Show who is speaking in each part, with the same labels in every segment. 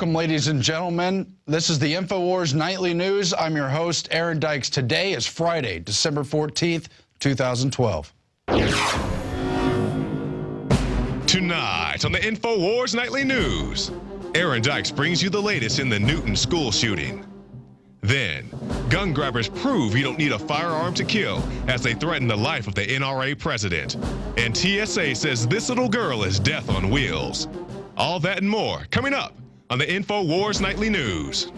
Speaker 1: Welcome, ladies and gentlemen. This is the INFOWARS Nightly News. I'm your host, Aaron Dykes. Today is Friday, December 14th, 2012.
Speaker 2: Tonight on the INFOWARS Nightly News, Aaron Dykes brings you the latest in the Newton school shooting. Then, gun grabbers prove you don't need a firearm to kill as they threaten the life of the NRA president. And TSA says this little girl is death on wheels. All that and more coming up on the INFOWARS Nightly News.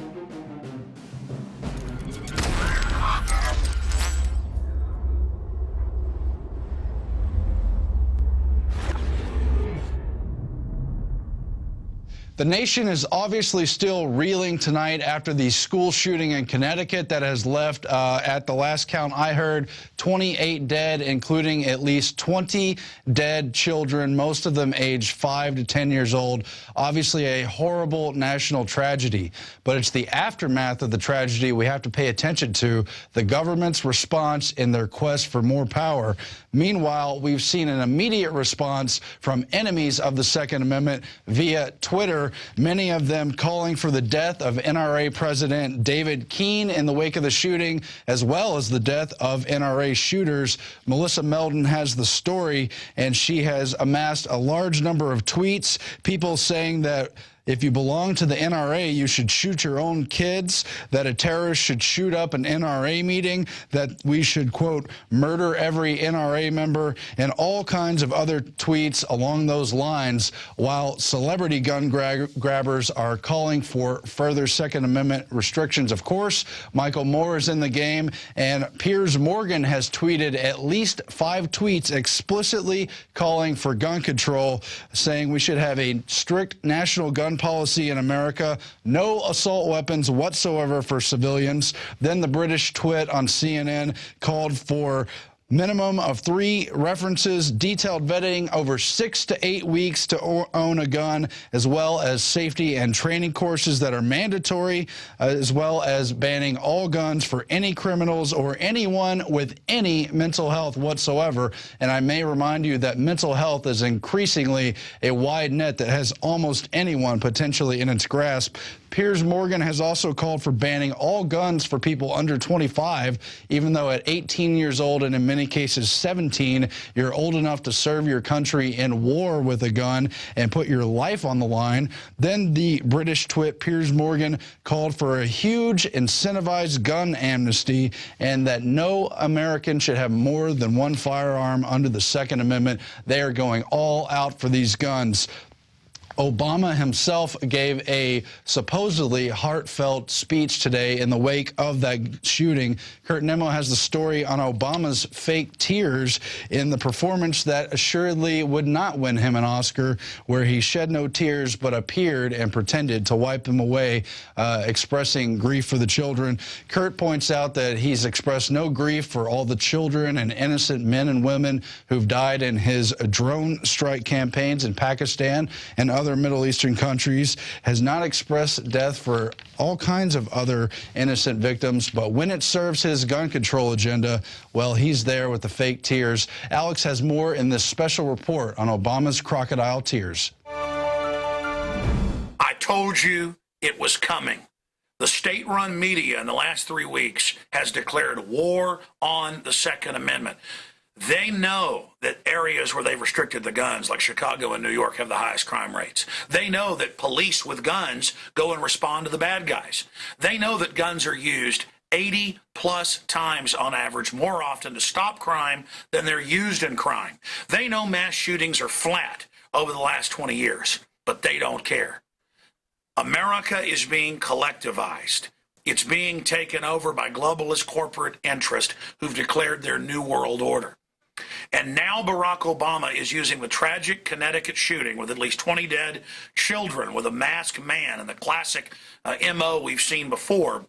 Speaker 1: The nation is obviously still reeling tonight after the school shooting in Connecticut that has left, at the last count I heard, 28 dead, including at least 20 dead children, most of them aged 5 to 10 years old. Obviously a horrible national tragedy, but it's the aftermath of the tragedy we have to pay attention to, the government's response in their quest for more power. Meanwhile, we've seen an immediate response from enemies of the Second Amendment via Twitter, many of them calling for the death of NRA President David Keene in the wake of the shooting, as well as the death of NRA shooters. Melissa Meldon has the story, and she has amassed a large number of tweets, people saying that if you belong to the NRA, you should shoot your own kids, that a terrorist should shoot up an NRA meeting, that we should, quote, murder every NRA member, and all kinds of other tweets along those lines, while celebrity gun grabbers are calling for further Second Amendment restrictions. Of course, Michael Moore is in the game, and Piers Morgan has tweeted at least 5 tweets explicitly calling for gun control, saying we should have a strict national gun policy in America, no assault weapons whatsoever for civilians. Then the British twit on CNN called for minimum of 3 references, detailed vetting over 6 to 8 weeks to own a gun, as well as safety and training courses that are mandatory, as well as banning all guns for any criminals or anyone with any mental health whatsoever. And I may remind you that mental health is increasingly a wide net that has almost anyone potentially in its grasp. Piers Morgan has also called for banning all guns for people under 25, even though at 18 years old and in many cases 17, you're old enough to serve your country in war with a gun and put your life on the line. Then the British twit Piers Morgan called for a huge incentivized gun amnesty and that no American should have more than 1 firearm under the Second Amendment. They are going all out for these guns. Obama himself gave a supposedly heartfelt speech today in the wake of that shooting. Kurt Nimmo has the story on Obama's fake tears in the performance that assuredly would not win him an Oscar, where he shed no tears but appeared and pretended to wipe them away, expressing grief for the children. Kurt points out that he's expressed no grief for all the children and innocent men and women who've died in his drone strike campaigns in Pakistan and other Middle Eastern countries, has not expressed death for all kinds of other innocent victims, but when it serves his gun control agenda, well, he's there with the fake tears. Alex has more in this special report on Obama's crocodile tears.
Speaker 3: I told you it was coming. The state-run media in the last 3 weeks has declared war on the Second Amendment. They know that areas where they've restricted the guns, like Chicago and New York, have the highest crime rates. They know that police with guns go and respond to the bad guys. They know that guns are used 80-plus times on average, more often to stop crime than they're used in crime. They know mass shootings are flat over the last 20 years, but they don't care. America is being collectivized. It's being taken over by globalist corporate interest who've declared their new world order. And now Barack Obama is using the tragic Connecticut shooting with at least 20 dead children with a masked man and the classic MO we've seen before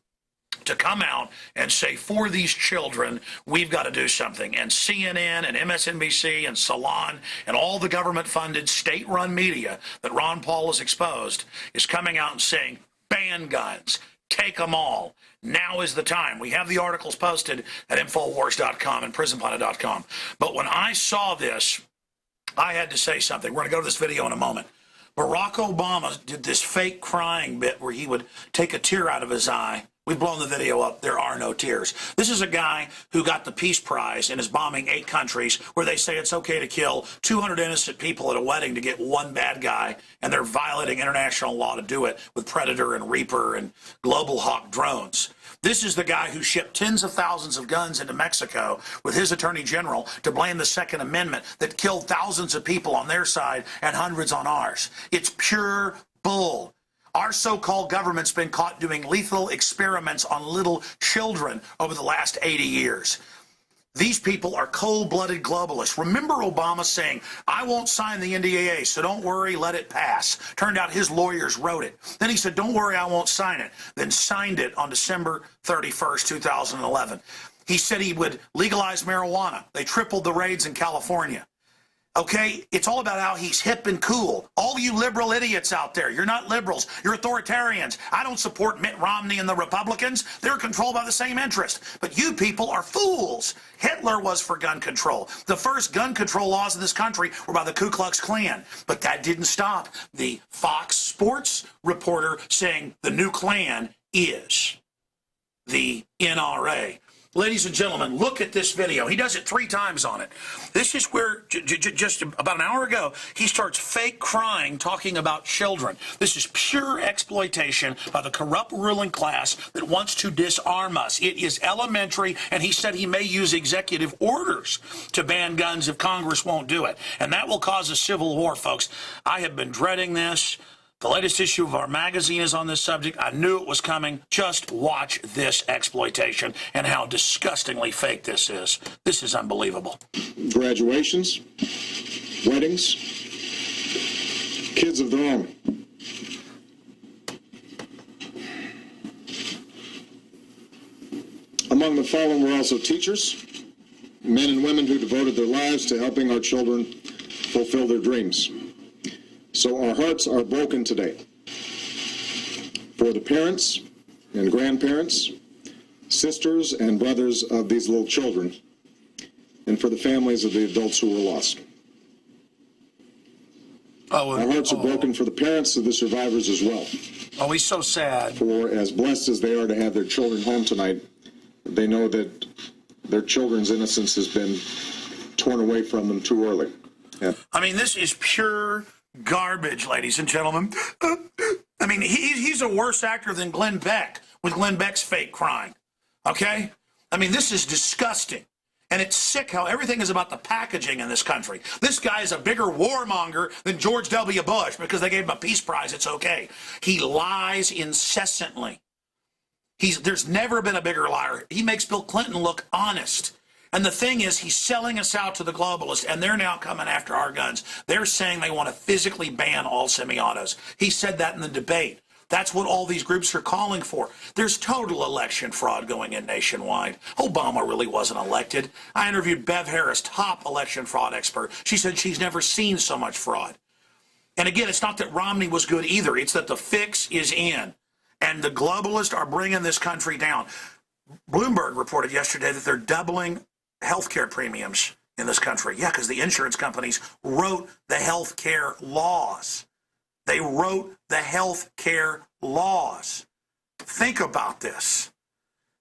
Speaker 3: to come out and say, for these children, we've got to do something. And CNN and MSNBC and Salon and all the government-funded state-run media that Ron Paul has exposed is coming out and saying, ban guns. Take them all. Now is the time. We have the articles posted at INFOWARS.com and PRISONPLANET.com. But when I saw this, I had to say something. We're going to go to this video in a moment. Barack Obama did this fake crying bit where he would take a tear out of his eye. We've blown the video up. There are no tears. This is a guy who got the Peace Prize and is bombing 8 countries where they say it's okay to kill 200 innocent people at a wedding to get one bad guy, and they're violating international law to do it with Predator and Reaper and Global Hawk drones. This is the guy who shipped tens of thousands of guns into Mexico with his attorney general to blame the Second Amendment that killed thousands of people on their side and hundreds on ours. It's pure bull. Our so-called government's been caught doing lethal experiments on little children over the last 80 years. These people are cold-blooded globalists. Remember Obama saying, I won't sign the NDAA, so don't worry, let it pass. Turned out his lawyers wrote it. Then he said, don't worry, I won't sign it. Then signed it on December 31st, 2011. He said he would legalize marijuana. They tripled the raids in California. Okay, it's all about how he's hip and cool. All you liberal idiots out there, you're not liberals, you're authoritarians. I don't support Mitt Romney and the Republicans. They're controlled by the same interest. But you people are fools. Hitler was for gun control. The first gun control laws in this country were by the Ku Klux Klan. But that didn't stop the Fox Sports reporter saying the new Klan is the NRA. Ladies and gentlemen, look at this video. He does it 3 times on it. This is where, just about an hour ago, he starts fake crying, talking about children. This is pure exploitation by the corrupt ruling class that wants to disarm us. It is elementary, and he said he may use executive orders to ban guns if Congress won't do it. And that will cause a civil war, folks. I have been dreading this. The latest issue of our magazine is on this subject. I knew it was coming. Just watch this exploitation and how disgustingly fake this is. This is unbelievable.
Speaker 4: Graduations, weddings, kids of their own. Among the fallen were also teachers, men and women who devoted their lives to helping our children fulfill their dreams. So our hearts are broken today for the parents and grandparents, sisters and brothers of these little children, and for the families of the adults who were lost. Our hearts are broken for the parents of the survivors as well.
Speaker 3: Oh, he's so sad.
Speaker 4: For as blessed as they are to have their children home tonight, they know that their children's innocence has been torn away from them too early. Yeah.
Speaker 3: I mean, this is pure garbage, ladies and gentlemen. I mean, he's a worse actor than Glenn Beck with Glenn Beck's fake crying. Okay? I mean, this is disgusting. And it's sick how everything is about the packaging in this country. This guy is a bigger warmonger than George W. Bush because they gave him a Peace Prize. It's okay. He lies incessantly. There's never been a bigger liar. He makes Bill Clinton look honest. And the thing is, he's selling us out to the globalists, and they're now coming after our guns. They're saying they want to physically ban all semi-autos. He said that in the debate. That's what all these groups are calling for. There's total election fraud going in nationwide. Obama really wasn't elected. I interviewed Bev Harris, top election fraud expert. She said she's never seen so much fraud. And again, it's not that Romney was good either. It's that the fix is in. And the globalists are bringing this country down. Bloomberg reported yesterday that they're doubling healthcare premiums in this country. Yeah, because the insurance companies wrote the healthcare laws. They wrote the healthcare laws. Think about this.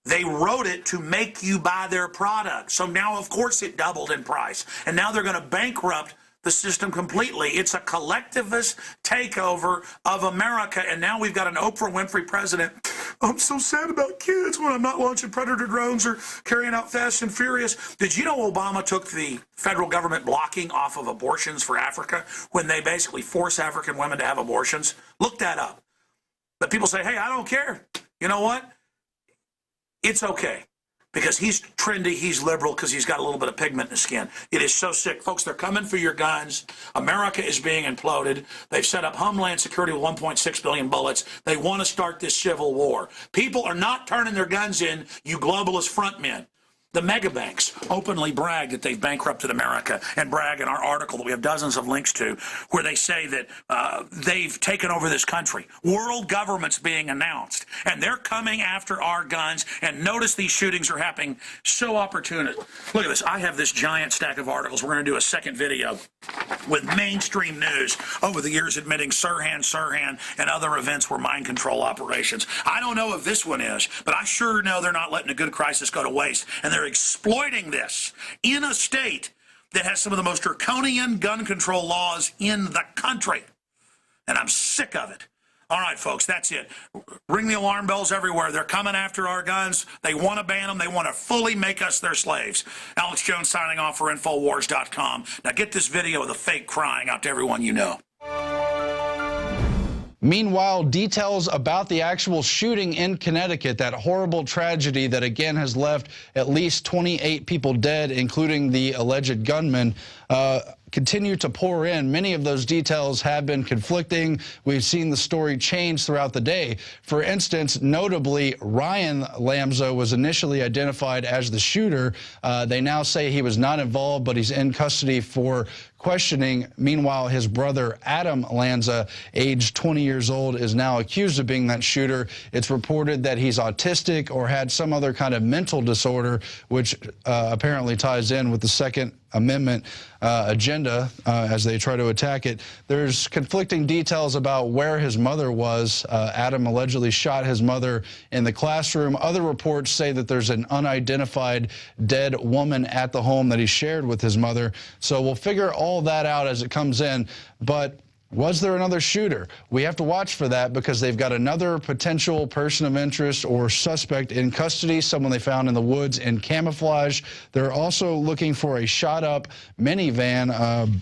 Speaker 3: They wrote it to make you buy their product. So now, of course, it doubled in price. And now they're going to bankrupt the system completely. It's a collectivist takeover of America. And now we've got an Oprah Winfrey president. I'm so sad about kids when I'm not launching Predator drones or carrying out Fast and Furious. Did you know Obama took the federal government blocking off of abortions for Africa when they basically force African women to have abortions? Look that up. But people say, hey, I don't care. You know what? It's okay. Because he's trendy, he's liberal, because he's got a little bit of pigment in his skin. It is so sick. Folks, they're coming for your guns. America is being imploded. They've set up Homeland Security with 1.6 billion bullets. They want to start this civil war. People are not turning their guns in, you globalist front men. The mega banks openly brag that they've bankrupted America, and brag in our article that we have dozens of links to, where they say that they've taken over this country. World governments being announced, and they're coming after our guns. And notice these shootings are happening so opportune. Look at this. I have this giant stack of articles. We're going to do a second video with mainstream news over the years admitting Sirhan, and other events were mind control operations. I don't know if this one is, but I sure know they're not letting a good crisis go to waste, and they're exploiting this in a state that has some of the most draconian gun control laws in the country. And I'm sick of it. All right, folks, that's it. Ring the alarm bells everywhere. They're coming after our guns. They want to ban them. They want to fully make us their slaves. Alex Jones signing off for INFOWARS.com. Now get this video of the fake crying out to everyone you know.
Speaker 1: Meanwhile, details about the actual shooting in Connecticut, that horrible tragedy that again has left at least 28 people dead, including the alleged gunman, continue to pour in. Many of those details have been conflicting. We've seen the story change throughout the day. For instance, notably, Ryan Lamza was initially identified as the shooter. They now say he was not involved, but he's in custody for questioning. Meanwhile, his brother, Adam Lanza, aged 20 years old, is now accused of being that shooter. It's reported that he's autistic or had some other kind of mental disorder, which apparently ties in with the Second Amendment agenda as they try to attack it. There's conflicting details about where his mother was. Adam allegedly shot his mother in the classroom. Other reports say that there's an unidentified dead woman at the home that he shared with his mother. So we'll figure all that out as it comes in. But was there another shooter? We have to watch for that because they've got another potential person of interest or suspect in custody, someone they found in the woods in camouflage. They're also looking for a shot-up minivan,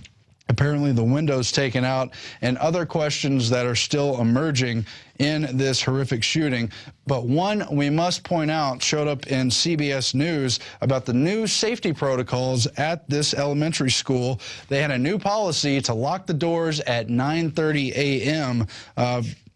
Speaker 1: apparently the windows taken out, and other questions that are still emerging in this horrific shooting. But one we must point out showed up in CBS News about the new safety protocols at this elementary school. They had a new policy to lock the doors at 9:30 a.m.,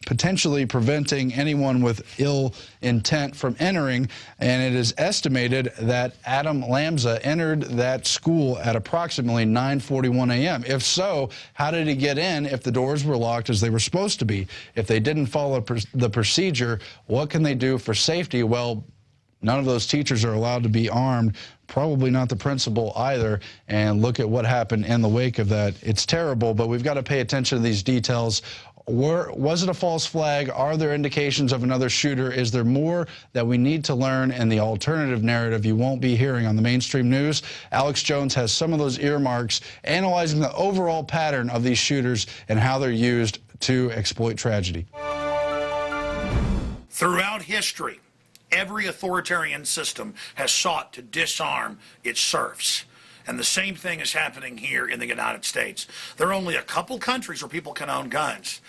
Speaker 1: potentially preventing anyone with ill intent from entering. And it is estimated that Adam Lamza entered that school at approximately 9:41 a.m. If so, how did he get in if the doors were locked as they were supposed to be? If they didn't follow the procedure, what can they do for safety? Well, none of those teachers are allowed to be armed, probably not the principal either, and look at what happened in the wake of that. It's terrible, but we've got to pay attention to these details. Was it a false flag? Are there indications of another shooter? Is there more that we need to learn in the alternative narrative you won't be hearing on the mainstream news? Alex Jones has some of those earmarks, analyzing the overall pattern of these shooters and how they're used to exploit tragedy.
Speaker 3: Throughout history, every authoritarian system has sought to disarm its serfs. And the same thing is happening here in the United States. There are only a couple countries where people can own guns.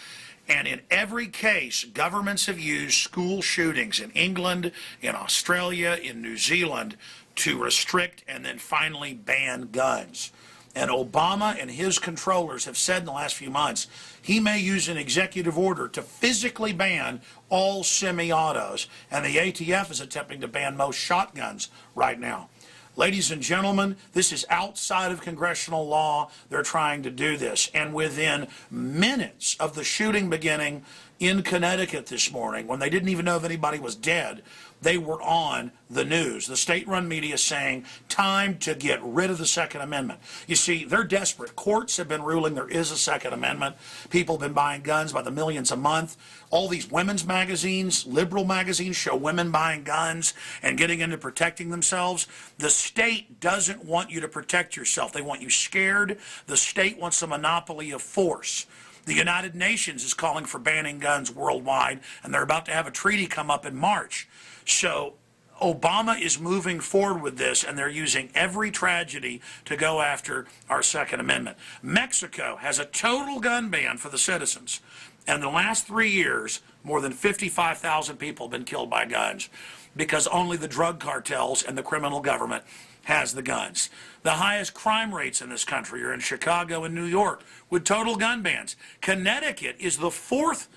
Speaker 3: And in every case, governments have used school shootings in England, in Australia, in New Zealand to restrict and then finally ban guns. And Obama and his controllers have said in the last few months he may use an executive order to physically ban all semi-autos. And the ATF is attempting to ban most shotguns right now. Ladies and gentlemen, this is outside of congressional law. They're trying to do this. And within minutes of the shooting beginning in Connecticut this morning, when they didn't even know if anybody was dead, they were on the news. The state-run media saying, time to get rid of the Second Amendment. You see, they're desperate. Courts have been ruling there is a Second Amendment. People have been buying guns by the millions a month. All these women's magazines, liberal magazines, show women buying guns and getting into protecting themselves. The state doesn't want you to protect yourself. They want you scared. The state wants a monopoly of force. The United Nations is calling for banning guns worldwide, and they're about to have a treaty come up in March. So Obama is moving forward with this, and they're using every tragedy to go after our Second Amendment. Mexico has a total gun ban for the citizens. And in the last 3 years, more than 55,000 people have been killed by guns because only the drug cartels and the criminal government has the guns. The highest crime rates in this country are in Chicago and New York with total gun bans. Connecticut is the fourth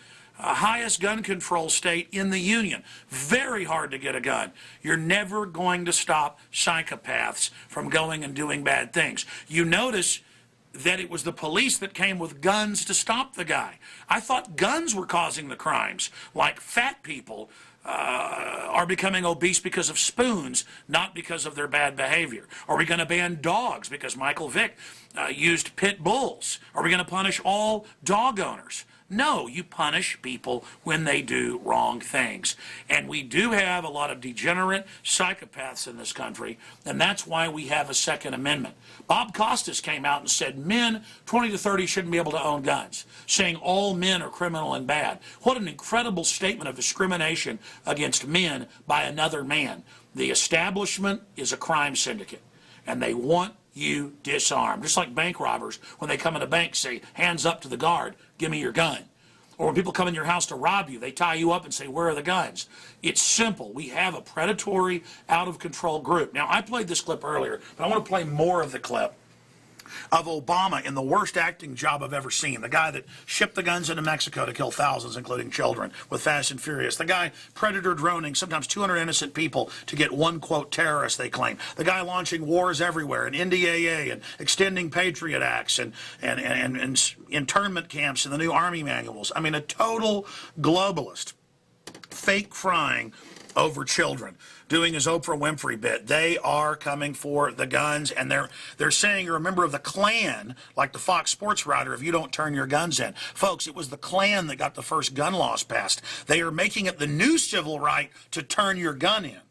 Speaker 3: highest gun control state in the union. Very hard to get a gun. You're never going to stop psychopaths from going and doing bad things. You notice that it was the police that came with guns to stop the guy. I thought guns were causing the crimes, like fat people are becoming obese because of spoons, not because of their bad behavior. Are we going to ban dogs because Michael Vick used pit bulls? Are we going to punish all dog owners? No, you punish people when they do wrong things. And we do have a lot of degenerate psychopaths in this country, and that's why we have a Second Amendment. Bob Costas came out and said men 20 to 30 shouldn't be able to own guns, saying all men are criminal and bad. What an incredible statement of discrimination against men by another man. The establishment is a crime syndicate, and they want you disarmed. Just like bank robbers, when they come in a bank, say, hands up to the guard, give me your gun. Or when people come in your house to rob you, they tie you up and say, where are the guns? It's simple. We have a predatory, out-of-control group. Now, I played this clip earlier, but I want to play more of the clip of Obama in the worst acting job I've ever seen. The guy that shipped the guns into Mexico to kill thousands, including children, with Fast and Furious. The guy predator droning sometimes 200 innocent people to get one, quote, terrorist, they claim. The guy launching wars everywhere, and NDAA, and extending Patriot Acts, and internment camps in the new Army manuals. I mean, a total globalist, fake crying over children, doing his Oprah Winfrey bit. They are coming for the guns, and they're saying you're a member of the Klan, like the Fox Sports writer, if you don't turn your guns in. Folks, it was the Klan that got the first gun laws passed. They are making it the new civil right to turn your gun in.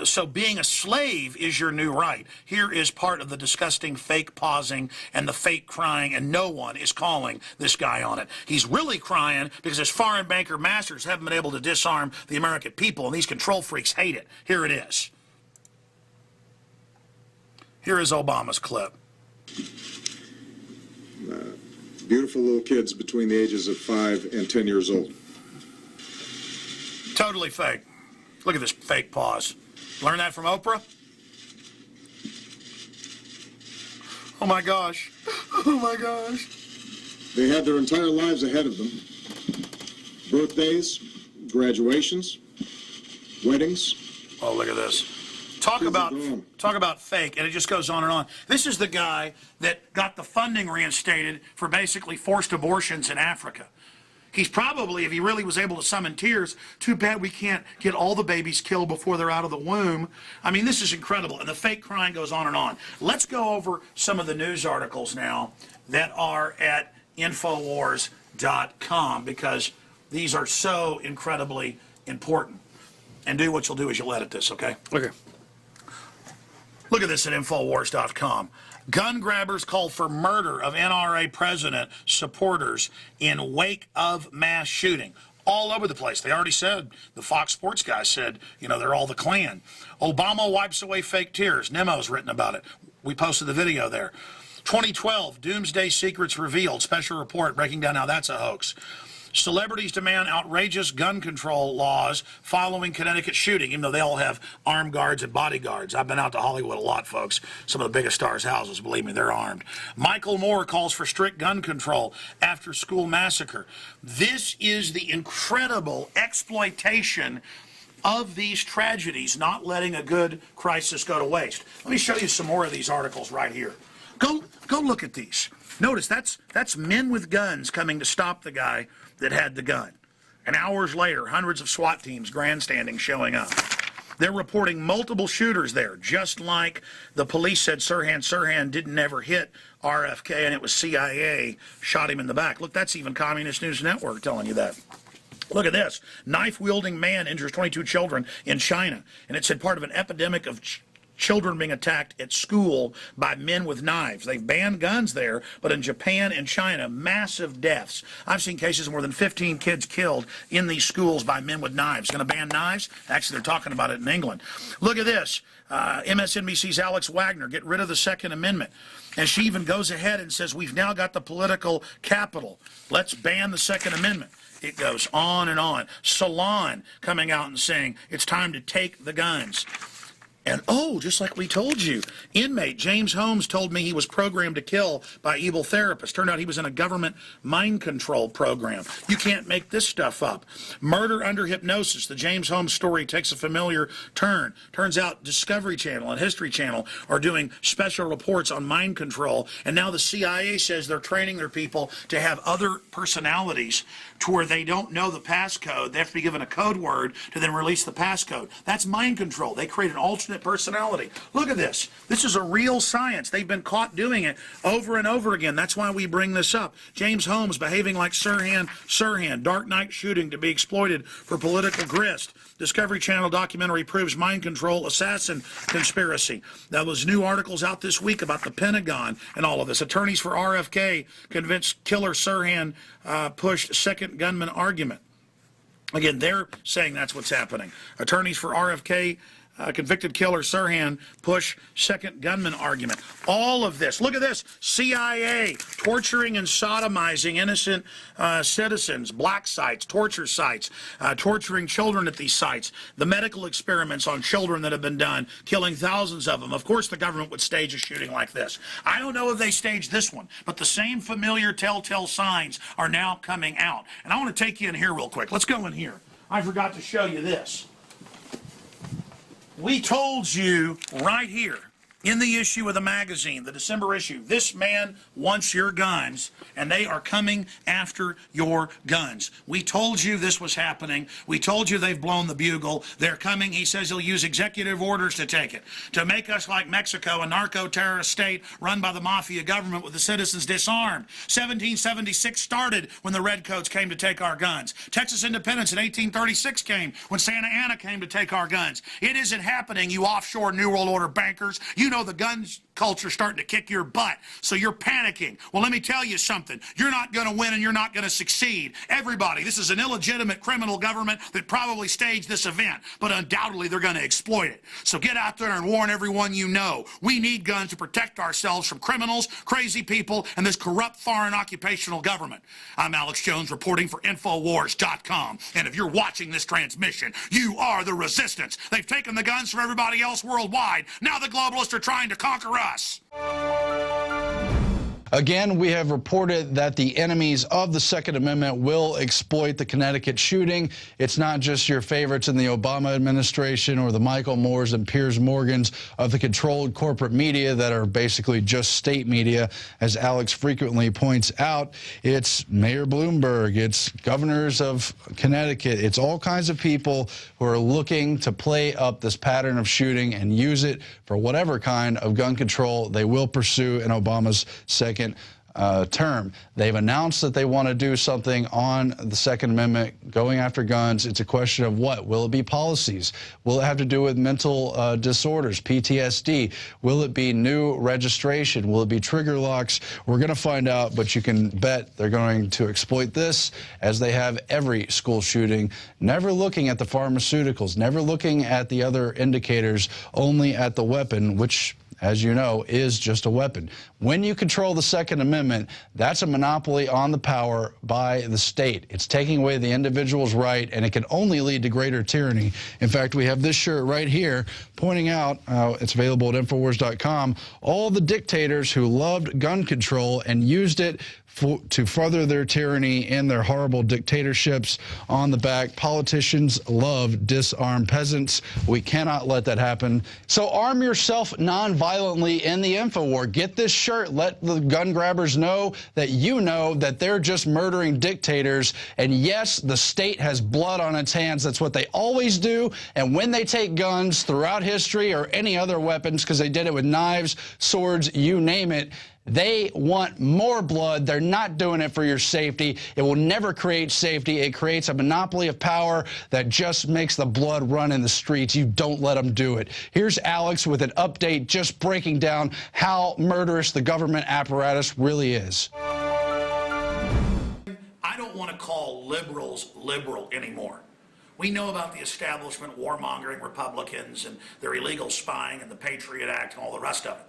Speaker 3: So being a slave is your new right. Here is part of the disgusting fake pausing and the fake crying, and no one is calling this guy on it. He's really crying because his foreign banker masters haven't been able to disarm the American people, and these control freaks hate it. Here it is. Here is Obama's clip.
Speaker 4: Beautiful little kids between the ages of 5 and 10 years old.
Speaker 3: Totally fake. Look at this fake pause. Learn that from Oprah? Oh my gosh. Oh my gosh.
Speaker 4: They have their entire lives ahead of them. Birthdays, graduations, weddings.
Speaker 3: Oh, look at this. Talk about fake, and it just goes on and on. This is the guy that got the funding reinstated for basically forced abortions in Africa. He's probably, if he really was able to summon tears, too bad we can't get all the babies killed before they're out of the womb. I mean, this is incredible, and the fake crying goes on and on. Let's go over some of the news articles now that are at INFOWARS.com, because these are so incredibly important. And do what you'll do is you'll edit this, okay?
Speaker 1: Okay.
Speaker 3: Look at this at INFOWARS.com. Gun grabbers call for murder of NRA president supporters in wake of mass shooting. All over the place. They already said, the Fox Sports guy said, you know, they're all the Klan. Obama wipes away fake tears. Nemo's written about it. We posted the video there. 2012, Doomsday Secrets revealed. Special report breaking down how that's a hoax. Celebrities demand outrageous gun control laws following Connecticut shooting, even though they all have armed guards and bodyguards. I've been out to Hollywood a lot, folks. Some of the biggest stars' houses, believe me, they're armed. Michael Moore calls for strict gun control after school massacre. This is the incredible exploitation of these tragedies, not letting a good crisis go to waste. Let me show you some more of these articles right here. Go look at these. Notice that's men with guns coming to stop the guy that had the gun. And hours later, hundreds of SWAT teams grandstanding showing up. They're reporting multiple shooters there, just like the police said Sirhan didn't ever hit RFK and it was CIA shot him in the back. Look, that's even Communist News Network telling you that. Look at this. Knife-wielding man injures 22 children in China. And it said part of an epidemic of children being attacked at school by men with knives. They've banned guns there, but in Japan and China, massive deaths. I've seen cases of more than 15 kids killed in these schools by men with knives. Going to ban knives? Actually, they're talking about it in England. Look at this. MSNBC's Alex Wagner, get rid of the Second Amendment. And she even goes ahead and says, we've now got the political capital. Let's ban the Second Amendment. It goes on and on. Salon coming out and saying, it's time to take the guns. And oh, just like we told you, inmate James Holmes told me he was programmed to kill by evil therapists. Turned out he was in a government mind control program. You can't make this stuff up. Murder under hypnosis. The James Holmes story takes a familiar turn. Turns out Discovery Channel and History Channel are doing special reports on mind control. And now the CIA says they're training their people to have other personalities to where they don't know the passcode. They have to be given a code word to then release the passcode. That's mind control. They create an alternate personality. Look at this. This is a real science. They've been caught doing it over and over again. That's why we bring this up. James Holmes behaving like Sirhan, Dark Knight shooting to be exploited for political grist. Discovery Channel documentary proves mind control assassin conspiracy. Now, there's new articles out this week about the Pentagon and all of this. Attorneys for RFK convinced killer Sirhan pushed second gunman argument. Again, they're saying that's what's happening. Attorneys for RFK convicted killer Sirhan push second gunman argument. All of this. Look at this. CIA torturing and sodomizing innocent citizens, black sites, torture sites, torturing children at these sites. The medical experiments on children that have been done, killing thousands of them. Of course, the government would stage a shooting like this. I don't know if they staged this one, but the same familiar telltale signs are now coming out. And I want to take you in here real quick. Let's go in here. I forgot to show you this. We told you right here in the issue of the magazine, the December issue, this man wants your guns, and they are coming after your guns. We told you this was happening. We told you they've blown the bugle. They're coming. He says he'll use executive orders to take it, to make us like Mexico, a narco-terrorist state run by the mafia government with the citizens disarmed. 1776 started when the Redcoats came to take our guns. Texas independence in 1836 came when Santa Anna came to take our guns. It isn't happening, you offshore New World Order bankers. You know the guns culture starting to kick your butt, so you're panicking. Well, let me tell you something. You're not going to win and you're not going to succeed. Everybody, this is an illegitimate criminal government that probably staged this event, but undoubtedly they're going to exploit it. So get out there and warn everyone you know. We need guns to protect ourselves from criminals, crazy people, and this corrupt foreign occupational government. I'm Alex Jones reporting for INFOWARS.com, and if you're watching this transmission, you are the resistance. They've taken the guns from everybody else worldwide. Now the globalists are trying to conquer us.
Speaker 1: Again, we have reported that the enemies of the Second Amendment will exploit the Connecticut shooting. It's not just your favorites in the Obama administration or the Michael Moores and Piers Morgans of the controlled corporate media that are basically just state media, as Alex frequently points out. It's Mayor Bloomberg, it's governors of Connecticut, it's all kinds of people who are looking to play up this pattern of shooting and use it for whatever kind of gun control they will pursue in Obama's second term. They've announced that they want to do something on the Second Amendment, going after guns. It's a question of what? Will it be policies? Will it have to do with mental disorders, PTSD? Will it be new registration? Will it be trigger locks? We're going to find out, but you can bet they're going to exploit this as they have every school shooting, never looking at the pharmaceuticals, never looking at the other indicators, only at the weapon, which, as you know, is just a weapon. When you control the Second Amendment, that's a monopoly on the power by the state. It's taking away the individual's right, and it can only lead to greater tyranny. In fact, we have this shirt right here pointing out, it's available at INFOWARS.com, all the dictators who loved gun control and used it to further their tyranny and their horrible dictatorships. On the back, politicians love disarmed peasants. We cannot let that happen. So arm yourself non-violently in the InfoWar. Get this shirt. Let the gun grabbers know that they're just murdering dictators. And yes, the state has blood on its hands. That's what they always do. And when they take guns throughout history or any other weapons, because they did it with knives, swords, you name it, they want more blood. They're not doing it for your safety. It will never create safety. It creates a monopoly of power that just makes the blood run in the streets. You don't let them do it. Here's Alex with an update just breaking down how murderous the government apparatus really is.
Speaker 3: I don't want to call liberals liberal anymore. We know about the establishment warmongering Republicans and their illegal spying and the Patriot Act and all the rest of it.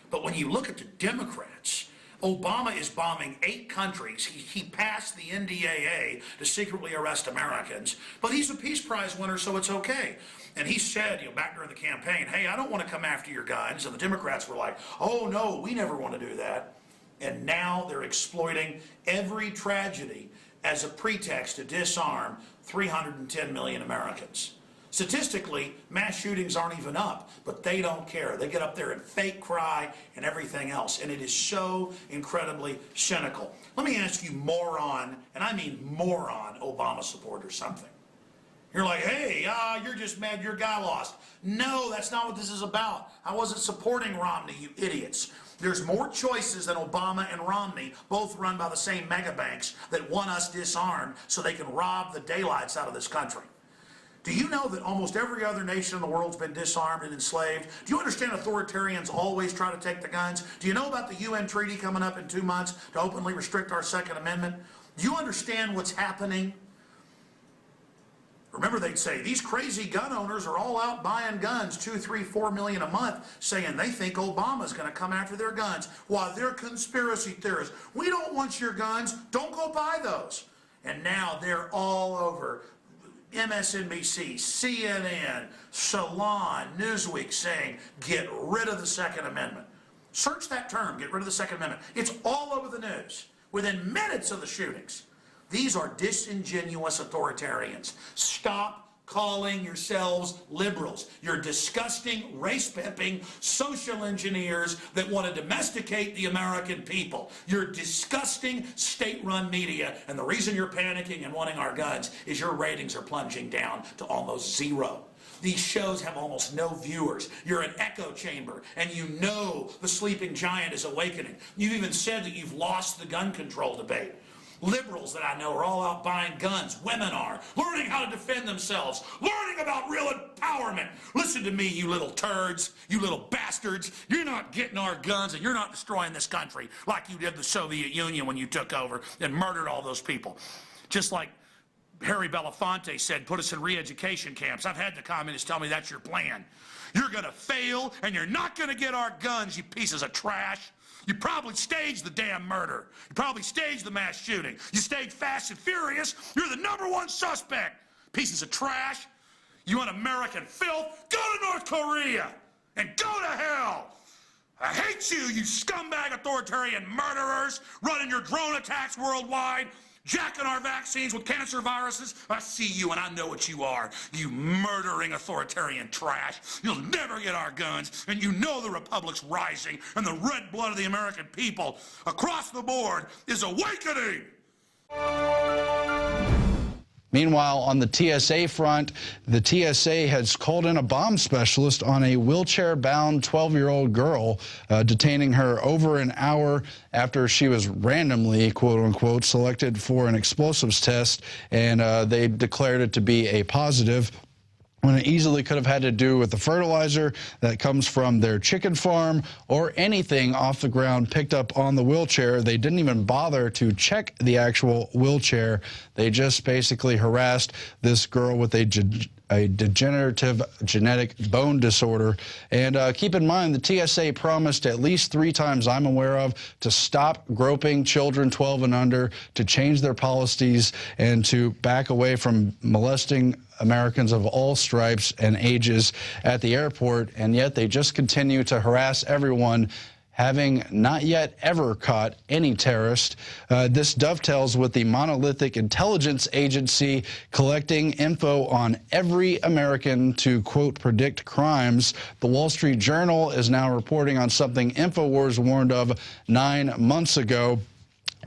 Speaker 3: But when you look at the Democrats, Obama is bombing 8 countries. He passed the NDAA to secretly arrest Americans, but he's a Peace Prize winner, so it's okay. And he said, back during the campaign, hey, I don't want to come after your guns. And the Democrats were like, oh, no, we never want to do that. And now they're exploiting every tragedy as a pretext to disarm 310 million Americans. Statistically, mass shootings aren't even up, but they don't care. They get up there and fake cry and everything else, and it is so incredibly cynical. Let me ask you, moron, and I mean moron, Obama supporters, something. You're like, hey, you're just mad your guy lost. No, that's not what this is about. I wasn't supporting Romney, you idiots. There's more choices than Obama and Romney, both run by the same mega banks that want us disarmed so they can rob the daylights out of this country. Do you know that almost every other nation in the world's been disarmed and enslaved? Do you understand authoritarians always try to take the guns? Do you know about the UN treaty coming up in 2 months to openly restrict our Second Amendment? Do you understand what's happening? Remember, they'd say, these crazy gun owners are all out buying guns, 2, 3, 4 million a month, saying they think Obama's going to come after their guns. Why, they're conspiracy theorists. We don't want your guns. Don't go buy those. And now they're all over MSNBC, CNN, Salon, Newsweek saying, get rid of the Second Amendment. Search that term, get rid of the Second Amendment. It's all over the news within minutes of the shootings. These are disingenuous authoritarians. Stop calling yourselves liberals. You're disgusting, race-pimping, social engineers that want to domesticate the American people. You're disgusting state-run media, and the reason you're panicking and wanting our guns is your ratings are plunging down to almost zero. These shows have almost no viewers. You're an echo chamber, and you know the sleeping giant is awakening. You've even said that you've lost the gun control debate. Liberals that I know are all out buying guns. Women are. Learning how to defend themselves. Learning about real empowerment. Listen to me, you little turds. You little bastards. You're not getting our guns, and you're not destroying this country like you did the Soviet Union when you took over and murdered all those people. Just like Harry Belafonte said, put us in re-education camps. I've had the communists tell me that's your plan. You're going to fail, and you're not going to get our guns, you pieces of trash. You probably staged the damn murder. You probably staged the mass shooting. You staged Fast and Furious. You're the #1 suspect. Pieces of trash. You want American filth? Go to North Korea and go to hell. I hate you, you scumbag authoritarian murderers running your drone attacks worldwide, jacking our vaccines with cancer viruses. I see you and I know what you are, you murdering authoritarian trash. You'll never get our guns, and you know the Republic's rising, and the red blood of the American people across the board is awakening.
Speaker 1: Meanwhile, on the TSA front, the TSA has called in a bomb specialist on a wheelchair-bound 12-year-old girl, detaining her over an hour after she was randomly, quote-unquote, selected for an explosives test, and they declared it to be a positive, when it easily could have had to do with the fertilizer that comes from their chicken farm or anything off the ground picked up on the wheelchair. They didn't even bother to check the actual wheelchair. They just basically harassed this girl with a degenerative genetic bone disorder. And keep in mind, the TSA promised at least 3 times I'm aware of to stop groping children 12 and under, to change their policies, and to back away from molesting Americans of all stripes and ages at the airport. And yet they just continue to harass everyone, having not yet ever caught any terrorist. This dovetails with the monolithic intelligence agency collecting info on every American to, quote, predict crimes. The Wall Street Journal is now reporting on something INFOWARS warned of 9 months ago,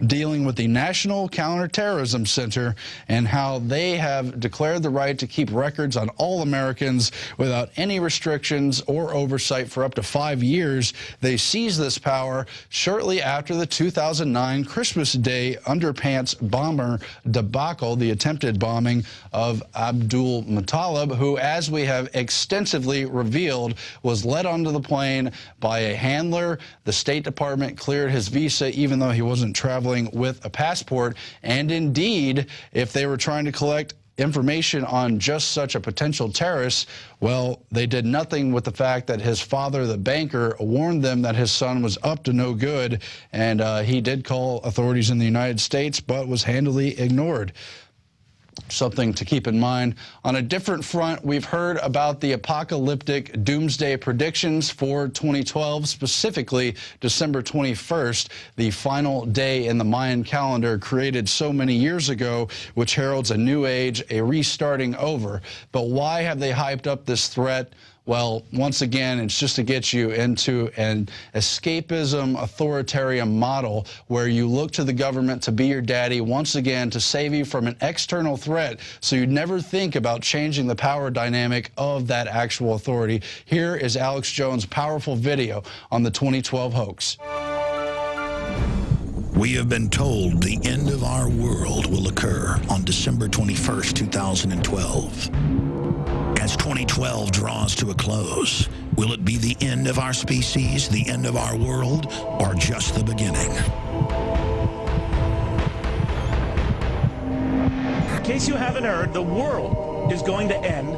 Speaker 1: dealing with the National Counterterrorism Center and how they have declared the right to keep records on all Americans without any restrictions or oversight for up to 5 years. They seized this power shortly after the 2009 Christmas Day underpants bomber debacle, the attempted bombing of Abdul Muttalib, who, as we have extensively revealed, was led onto the plane by a handler. The State Department cleared his visa even though he wasn't traveling with a passport. And indeed, if they were trying to collect information on just such a potential terrorist, well, they did nothing with the fact that his father, the banker, warned them that his son was up to no good, and he did call authorities in the United States, but was handily ignored. Something to keep in mind. On a different front, we've heard about the apocalyptic doomsday predictions for 2012, specifically December 21st, the final day in the Mayan calendar created so many years ago, which heralds a new age, a restarting over. But why have they hyped up this threat? Well, once again, it's just to get you into an escapism authoritarian model where you look to the government to be your daddy, once again, to save you from an external threat, so you never think about changing the power dynamic of that actual authority. Here is Alex Jones' powerful video on the 2012 hoax.
Speaker 5: We have been told the end of our world will occur on December 21st, 2012. As 2012 draws to a close, will it be the end of our species, the end of our world, or just the beginning?
Speaker 6: In case you haven't heard, the world is going to end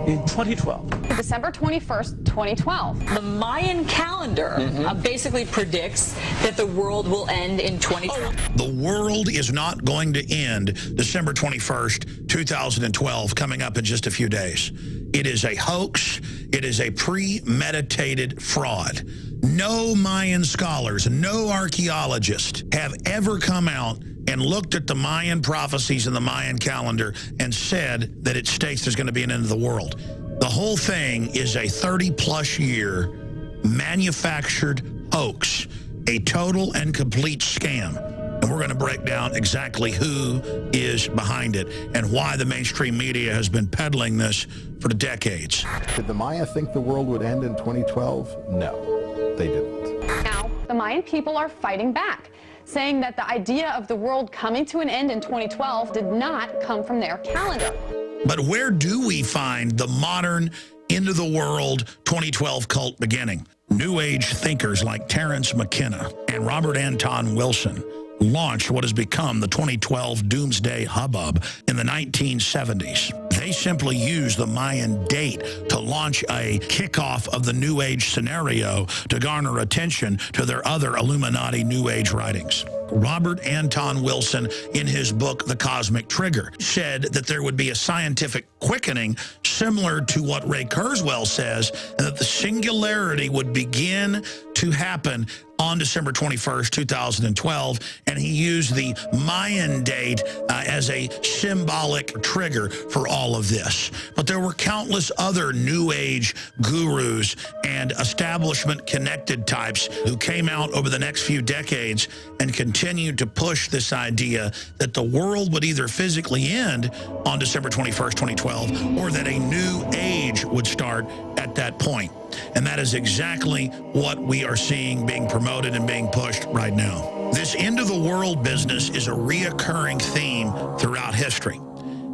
Speaker 6: in 2012.
Speaker 7: December 21st, 2012.
Speaker 8: The Mayan calendar basically predicts that the world will end in 2012.
Speaker 5: The world is not going to end December 21st, 2012, coming up in just a few days. It is a hoax. It is a premeditated fraud. No Mayan scholars, no archaeologists have ever come out and looked at the Mayan prophecies in the Mayan calendar and said that it states there's going to be an end of the world. The whole thing is a 30-plus year manufactured hoax, a total and complete scam. And we're going to break down exactly who is behind it and why the mainstream media has been peddling this for decades.
Speaker 9: Did the Maya think the world would end in 2012? No, they didn't.
Speaker 7: Now, the Mayan people are fighting back, saying that the idea of the world coming to an end in 2012 did not come from their calendar.
Speaker 5: But where do we find the modern, end-of-the-world 2012 cult beginning? New Age thinkers like Terence McKenna and Robert Anton Wilson launched what has become the 2012 doomsday hubbub in the 1970s. They simply used the Mayan date to launch a kickoff of the New Age scenario to garner attention to their other Illuminati New Age writings. Robert Anton Wilson, in his book, The Cosmic Trigger, said that there would be a scientific quickening similar to what Ray Kurzweil says, and that the singularity would begin to happen on December 21st, 2012, and he used the Mayan date as a symbolic trigger for all of this. But there were countless other New Age gurus and establishment-connected types who came out over the next few decades and continued to push this idea that the world would either physically end on December 21st, 2012, or that a new age would start at that point. And that is exactly what we are seeing being promoted and being pushed right now. This end-of-the-world business is a reoccurring theme throughout history.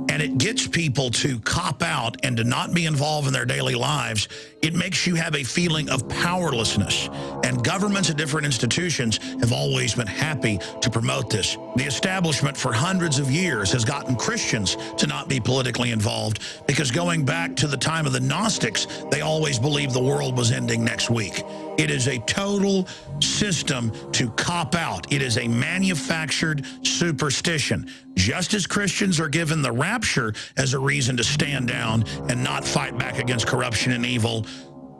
Speaker 5: And it gets people to cop out and to not be involved in their daily lives. It makes you have a feeling of powerlessness. And governments and different institutions have always been happy to promote this. The establishment for hundreds of years has gotten Christians to not be politically involved because going back to the time of the Gnostics, they always believed the world was ending next week. It is a total system to cop out. It is a manufactured superstition. Just as Christians are given the rapture as a reason to stand down and not fight back against corruption and evil,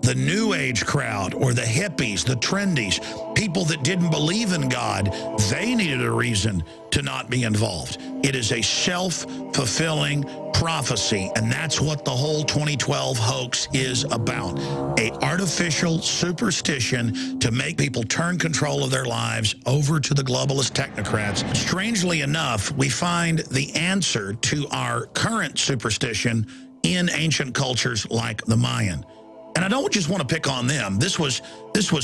Speaker 5: the New Age crowd or the hippies, the trendies, people that didn't believe in God, they needed a reason to not be involved. It is a self-fulfilling prophecy, and that's what the whole 2012 hoax is about. An artificial superstition to make people turn control of their lives over to the globalist technocrats. Strangely enough, we find the answer to our current superstition in ancient cultures like the Mayan. And I don't just want to pick on them. This was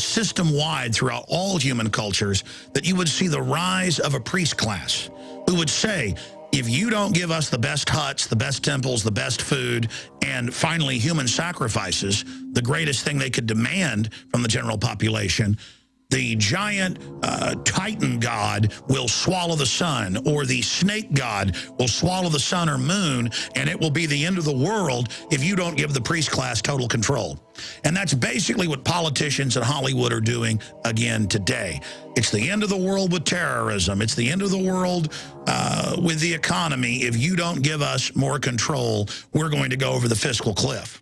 Speaker 5: system-wide throughout all human cultures, that you would see the rise of a priest class who would say, if you don't give us the best huts, the best temples, the best food, and finally human sacrifices, the greatest thing they could demand from the general population, the giant Titan god will swallow the sun, or the snake god will swallow the sun or moon, and it will be the end of the world if you don't give the priest class total control. And that's basically what politicians in Hollywood are doing again today. It's the end of the world with terrorism. It's the end of the world with the economy. If you don't give us more control, we're going to go over the fiscal cliff.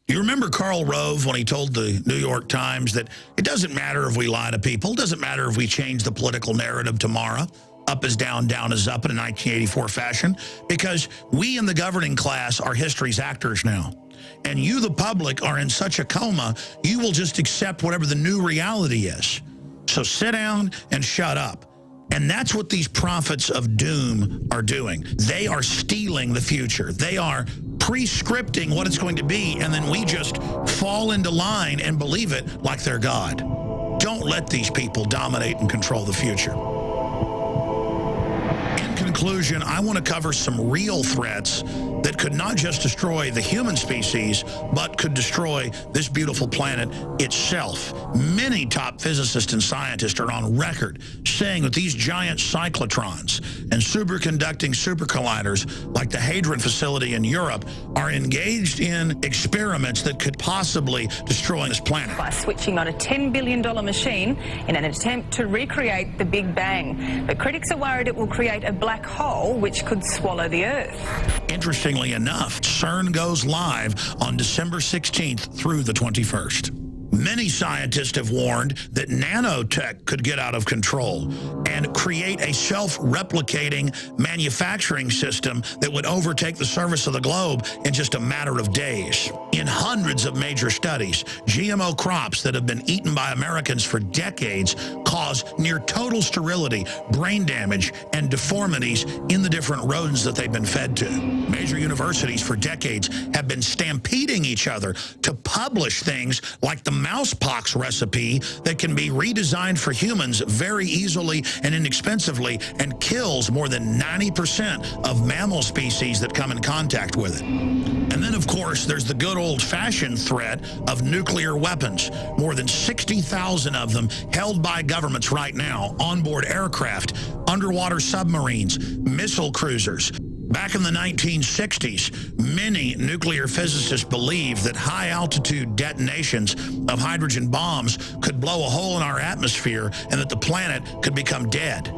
Speaker 5: You remember Karl Rove when he told the New York Times that it doesn't matter if we lie to people, it doesn't matter if we change the political narrative tomorrow, up is down, down is up in a 1984 fashion, because we in the governing class are history's actors now. And you, the public, are in such a coma, you will just accept whatever the new reality is. So sit down and shut up. And that's what these prophets of doom are doing. They are stealing the future. They are pre-scripting what it's going to be, and then we just fall into line and believe it like they're God. Don't let these people dominate and control the future. In conclusion, I want to cover some real threats that could not just destroy the human species, but could destroy this beautiful planet itself. Many top physicists and scientists are on record saying that these giant cyclotrons and superconducting supercolliders like the Hadron facility in Europe are engaged in experiments that could possibly destroy this planet.
Speaker 10: By switching on a $10 billion machine in an attempt to recreate the Big Bang. But critics are worried it will create a black hole which could swallow the Earth.
Speaker 5: Interestingly enough, CERN goes live on December 16th through the 21st. Many scientists have warned that nanotech could get out of control and create a self-replicating manufacturing system that would overtake the surface of the globe in just a matter of days. In hundreds of major studies, GMO crops that have been eaten by Americans for decades cause near total sterility, brain damage, and deformities in the different rodents that they've been fed to. Major universities for decades have been stampeding each other to publish things like the mousepox recipe that can be redesigned for humans very easily and inexpensively and kills more than 90% of mammal species that come in contact with it. And then, of course, there's the good old-fashioned threat of nuclear weapons. More than 60,000 of them held by governments right now, onboard aircraft, underwater submarines, missile cruisers. Back in the 1960s, many nuclear physicists believed that high-altitude detonations of hydrogen bombs could blow a hole in our atmosphere and that the planet could become dead.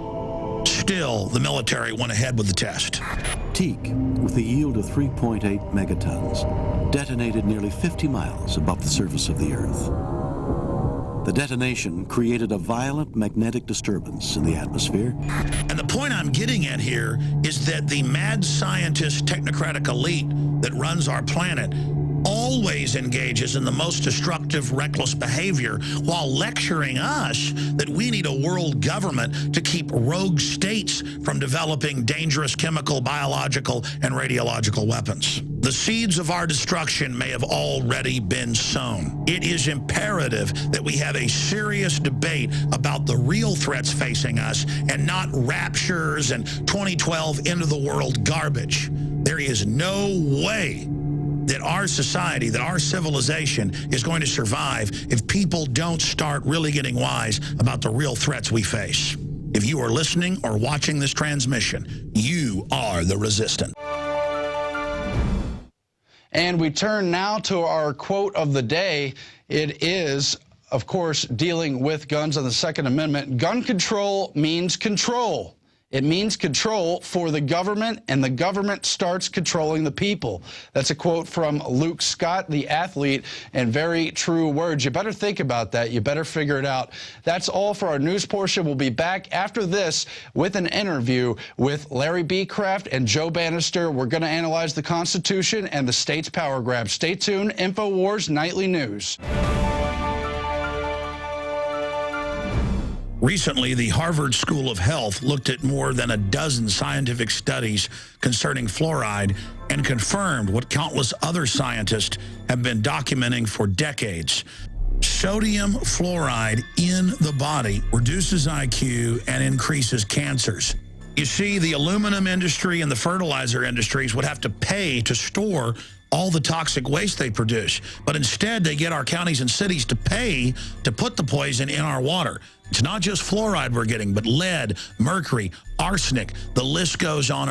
Speaker 5: Still, the military went ahead with the test.
Speaker 11: Teak, with a yield of 3.8 megatons, detonated nearly 50 miles above the surface of the Earth. The detonation created a violent magnetic disturbance in the atmosphere.
Speaker 5: And the point I'm getting at here is that the mad scientist technocratic elite that runs our planet always engages in the most destructive, reckless behavior while lecturing us that we need a world government to keep rogue states from developing dangerous chemical, biological, and radiological weapons. The seeds of our destruction may have already been sown. It is imperative that we have a serious debate about the real threats facing us and not raptures and 2012 end-of-the-world garbage. There is no way that our society, that our civilization is going to survive if people don't start really getting wise about the real threats we face. If you are listening or watching this transmission, you are the resistant.
Speaker 1: And we turn now to our quote of the day. It is, of course, dealing with guns and the Second Amendment. Gun control means control. It means control for the government, and the government starts controlling the people. That's a quote from Luke Scott, the athlete, and very true words. You better think about that. You better figure it out. That's all for our news portion. We'll be back after this with an interview with Larry B. Kraft and Joe Bannister. We're going to analyze the Constitution and the state's power grab. Stay tuned. InfoWars Nightly News.
Speaker 5: Recently, the Harvard School of Health looked at more than a dozen scientific studies concerning fluoride and confirmed what countless other scientists have been documenting for decades. Sodium fluoride in the body reduces IQ and increases cancers. You see, the aluminum industry and the fertilizer industries would have to pay to store all the toxic waste they produce. But instead, they get our counties and cities to pay to put the poison in our water. It's not just fluoride we're getting, but lead, mercury, arsenic. The list goes on.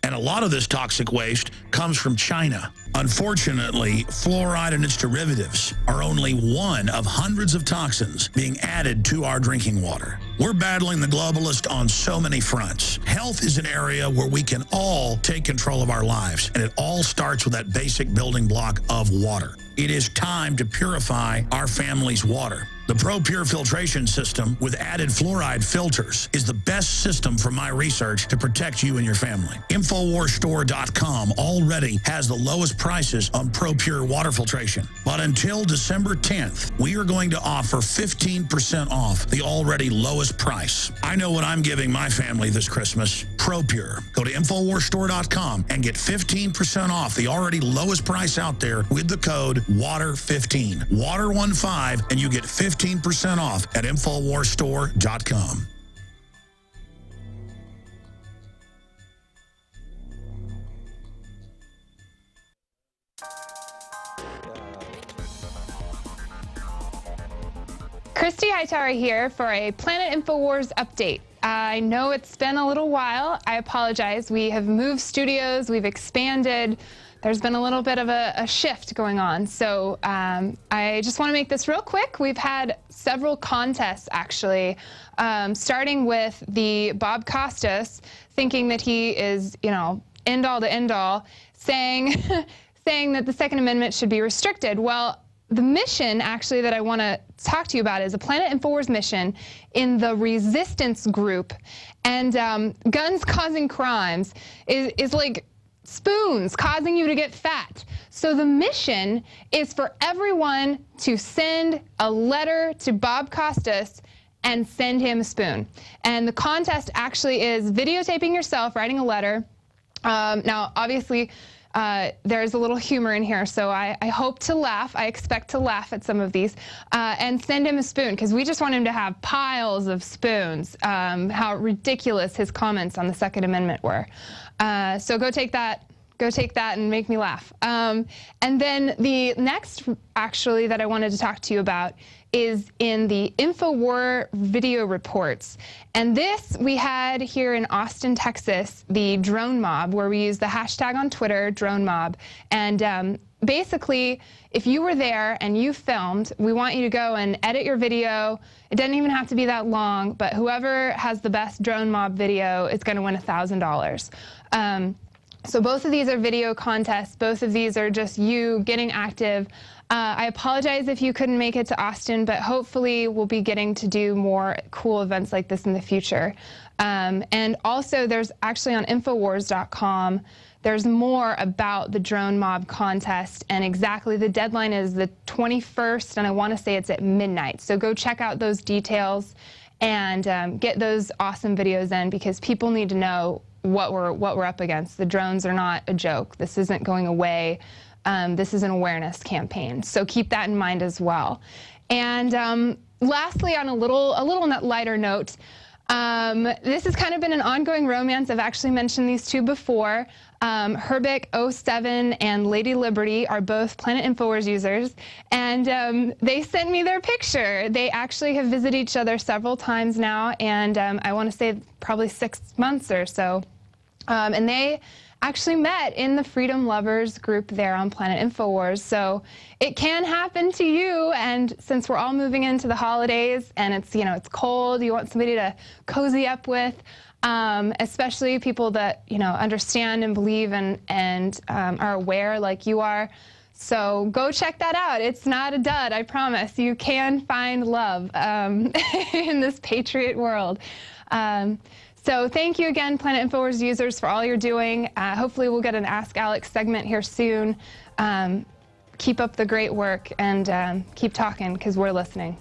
Speaker 5: And a lot of this toxic waste comes from China. Unfortunately, fluoride and its derivatives are only one of hundreds of toxins being added to our drinking water. We're battling the globalists on so many fronts. Health is an area where we can all take control of our lives, and it all starts with that basic building block of water. It is time to purify our family's water. The ProPure filtration system with added fluoride filters is the best system from my research to protect you and your family. InfoWarsStore.com already has the lowest prices on ProPure water filtration. But until December 10th, we are going to offer 15% off the already lowest price. I know what I'm giving my family this Christmas. ProPure. Go to InfoWarsStore.com and get 15% off the already lowest price out there with the code WATER15. WATER15, and you get 15% off at InfoWarsStore.com.
Speaker 12: Christy Hightower here for a Planet InfoWars update. I know it's been a little while. I apologize. We have moved studios. We've expanded. There's been a little bit of a shift going on. So I just want to make this real quick. We've had several contests, actually, starting with the Bob Costas, thinking that he is, you know, end-all to end-all, saying that the Second Amendment should be restricted. Well, the mission, actually, that I want to talk to you about is a Planet InfoWars mission in the resistance group. And guns causing crimes is like spoons causing you to get fat. So the mission is for everyone to send a letter to Bob Costas and send him a spoon. And the contest actually is videotaping yourself writing a letter. Now, obviously, there's a little humor in here, so I hope to laugh. I expect to laugh at some of these. And send him a spoon, because we just want him to have piles of spoons. How ridiculous his comments on the Second Amendment were. So go take that and make me laugh. And then the next, actually, that I wanted to talk to you about is in the InfoWar video reports. And this we had here in Austin, Texas, the drone mob, where we use the hashtag on Twitter, drone mob. And basically, if you were there and you filmed, we want you to go and edit your video. It doesn't even have to be that long, but whoever has the best drone mob video is going to win $1,000. So both of these are video contests. Both of these are just you getting active. I apologize if you couldn't make it to Austin, but hopefully we'll be getting to do more cool events like this in the future. And also, there's actually on InfoWars.com, there's more about the drone mob contest, and exactly the deadline is the 21st, and I want to say it's at midnight. So go check out those details and get those awesome videos in, because people need to know what we're up against. The drones are not a joke. This isn't going away. This is an awareness campaign, so keep that in mind as well. And lastly, on a little lighter note, this has kind of been an ongoing romance. I've actually mentioned these two before. Herbic07 and Lady Liberty are both Planet InfoWars users, and they sent me their picture. They actually have visited each other several times now, and I want to say probably 6 months or so. And they actually met in the Freedom Lovers group there on Planet InfoWars. So it can happen to you, and since we're all moving into the holidays and it's, you know, it's cold, you want somebody to cozy up with, especially people that, you know, understand and believe and are aware like you are. So go check that out. It's not a dud, I promise. You can find love in this patriot world. So thank you again, Planet InfoWars users, for all you're doing. Hopefully we'll get an Ask Alex segment here soon. Keep up the great work, and keep talking, because we're listening.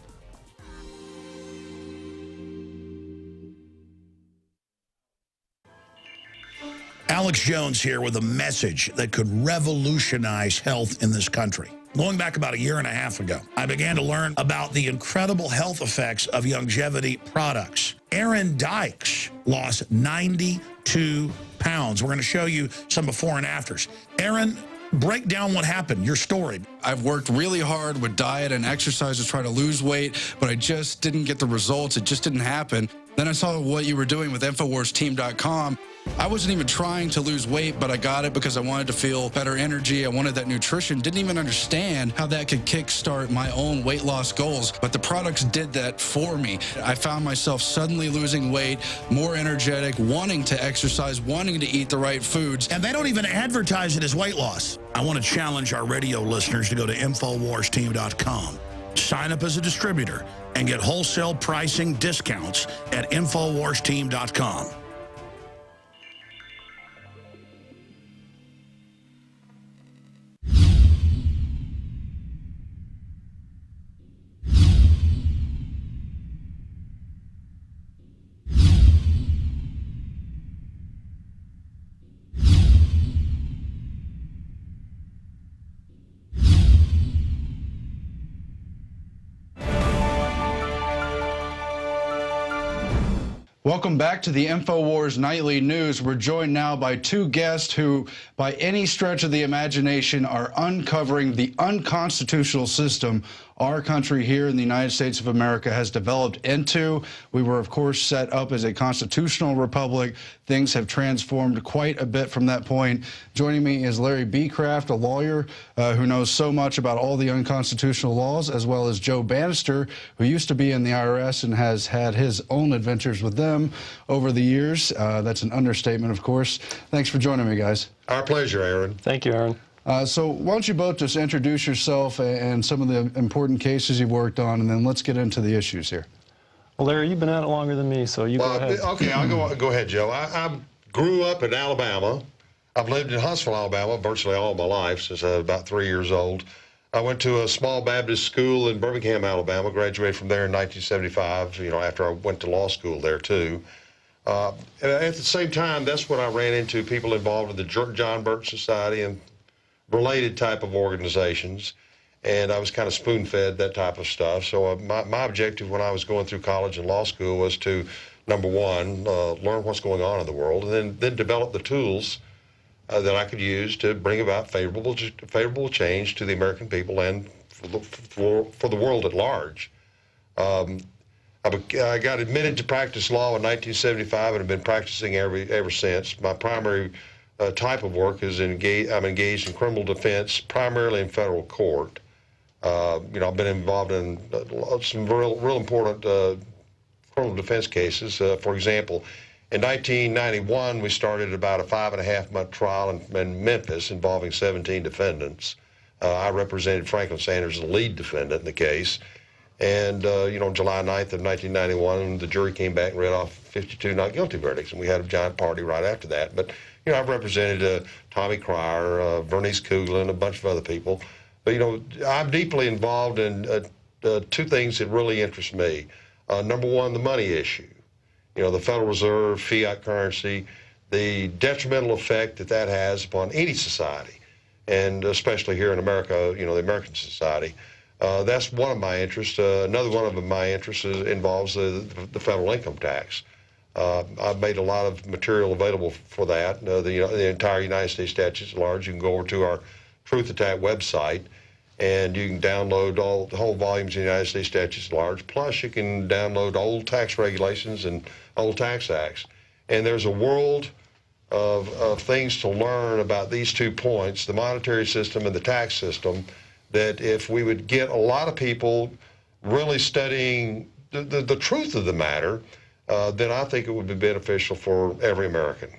Speaker 5: Alex Jones here with a message that could revolutionize health in this country. Going back about 1.5 years ago, I began to learn about the incredible health effects of longevity products. Aaron Dykes lost 92 pounds. We're going to show you some before and afters. Aaron Break down what happened, your story.
Speaker 1: I've worked really hard with diet and exercise to try to lose weight, but I just didn't get the results. It just didn't happen. Then I saw what you were doing with InfoWarsTeam.com. I wasn't even trying to lose weight, but I got it because I wanted to feel better energy. I wanted that nutrition. Didn't even understand how that could kickstart my own weight loss goals, but the products did that for me. I found myself suddenly losing weight, more energetic, wanting to exercise, wanting to eat the right foods.
Speaker 5: And they don't even advertise it as weight loss. I want to challenge our radio listeners to go to InfoWarsTeam.com. Sign up as a distributor and get wholesale pricing discounts at InfoWarsTeam.com.
Speaker 1: Welcome back to the InfoWars Nightly News. We're joined now by two guests who, by any stretch of the imagination, are uncovering the unconstitutional system our country here in the United States of America has developed into. We were, of course, set up as a constitutional republic. Things have transformed quite a bit from that point. Joining me is Larry Becraft, a lawyer who knows so much about all the unconstitutional laws, as well as Joe Bannister, who used to be in the IRS and has had his own adventures with them over the years. That's an understatement, of course. Thanks for joining me, guys.
Speaker 13: Our pleasure, Aaron.
Speaker 14: Thank you, Aaron.
Speaker 1: So why don't you both just introduce yourself and some of the important cases you've worked on, and then let's get into the issues here.
Speaker 14: Well, Larry, you've been at it longer than me, so you go ahead.
Speaker 13: Okay, I'll go ahead, Joe. I grew up in Alabama. I've lived in Huntsville, Alabama, virtually all my life since I was about 3 years old. I went to a small Baptist school in Birmingham, Alabama, graduated from there in 1975, after I went to law school there, too. And at the same time, that's when I ran into people involved in the John Birch Society and related type of organizations, and I was kind of spoon-fed that type of stuff. So my objective when I was going through college and law school was to, number one, learn what's going on in the world, and then develop the tools that I could use to bring about favorable change to the American people and for the world at large. I got admitted to practice law in 1975 and have been practicing ever since. My primary type of work is I'm engaged in criminal defense, primarily in federal court. I've been involved in some real important criminal defense cases. For example, in 1991, we started about a 5.5-month trial in Memphis involving 17 defendants. I represented Franklin Sanders, the lead defendant in the case. And, on July 9th of 1991, the jury came back and read off 52 not guilty verdicts, and we had a giant party right after that. But, I've represented Tommy Cryer, Vernice Kugelin, a bunch of other people. But, I'm deeply involved in two things that really interest me. Number one, the money issue. The Federal Reserve, fiat currency, the detrimental effect that has upon any society, and especially here in America, the American society. That's one of my interests. Another one of my interests involves the federal income tax. I've made a lot of material available for that. The entire United States statutes at large. You can go over to our Truth Attack website, and you can download the whole volumes of the United States statutes at large. Plus, you can download old tax regulations and old tax acts. And there's a world of things to learn about these 2 points, the monetary system and the tax system, that if we would get a lot of people really studying the truth of the matter, then I think it would be beneficial for every American.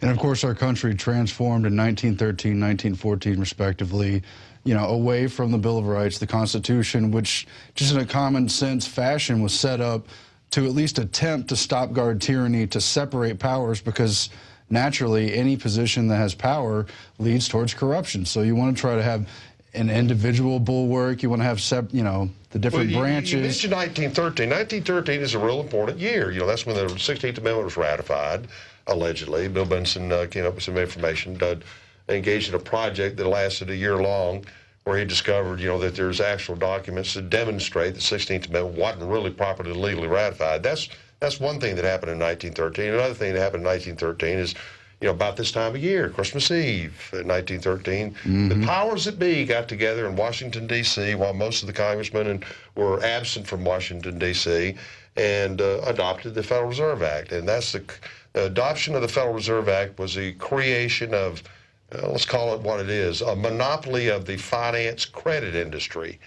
Speaker 1: And, of course, our country transformed in 1913, 1914, respectively, away from the Bill of Rights, the Constitution, which just in a common sense fashion was set up to at least attempt to stop guard tyranny, to separate powers, because naturally any position that has power leads towards corruption. So you want to try to have an individual bulwark. You want to have, the different branches.
Speaker 13: You mentioned 1913. 1913 is a real important year. That's when the 16th Amendment was ratified, allegedly. Bill Benson came up with some information, engaged in a project that lasted a year long, where he discovered, that there's actual documents that demonstrate the 16th Amendment wasn't really properly legally ratified. That's one thing that happened in 1913. Another thing that happened in 1913 is, about this time of year, Christmas Eve in 1913, the powers that be got together in Washington, D.C., while most of the congressmen were absent from Washington, D.C., and adopted the Federal Reserve Act. And that's the adoption of the Federal Reserve Act was the creation of, let's call it what it is, a monopoly of the finance credit industry.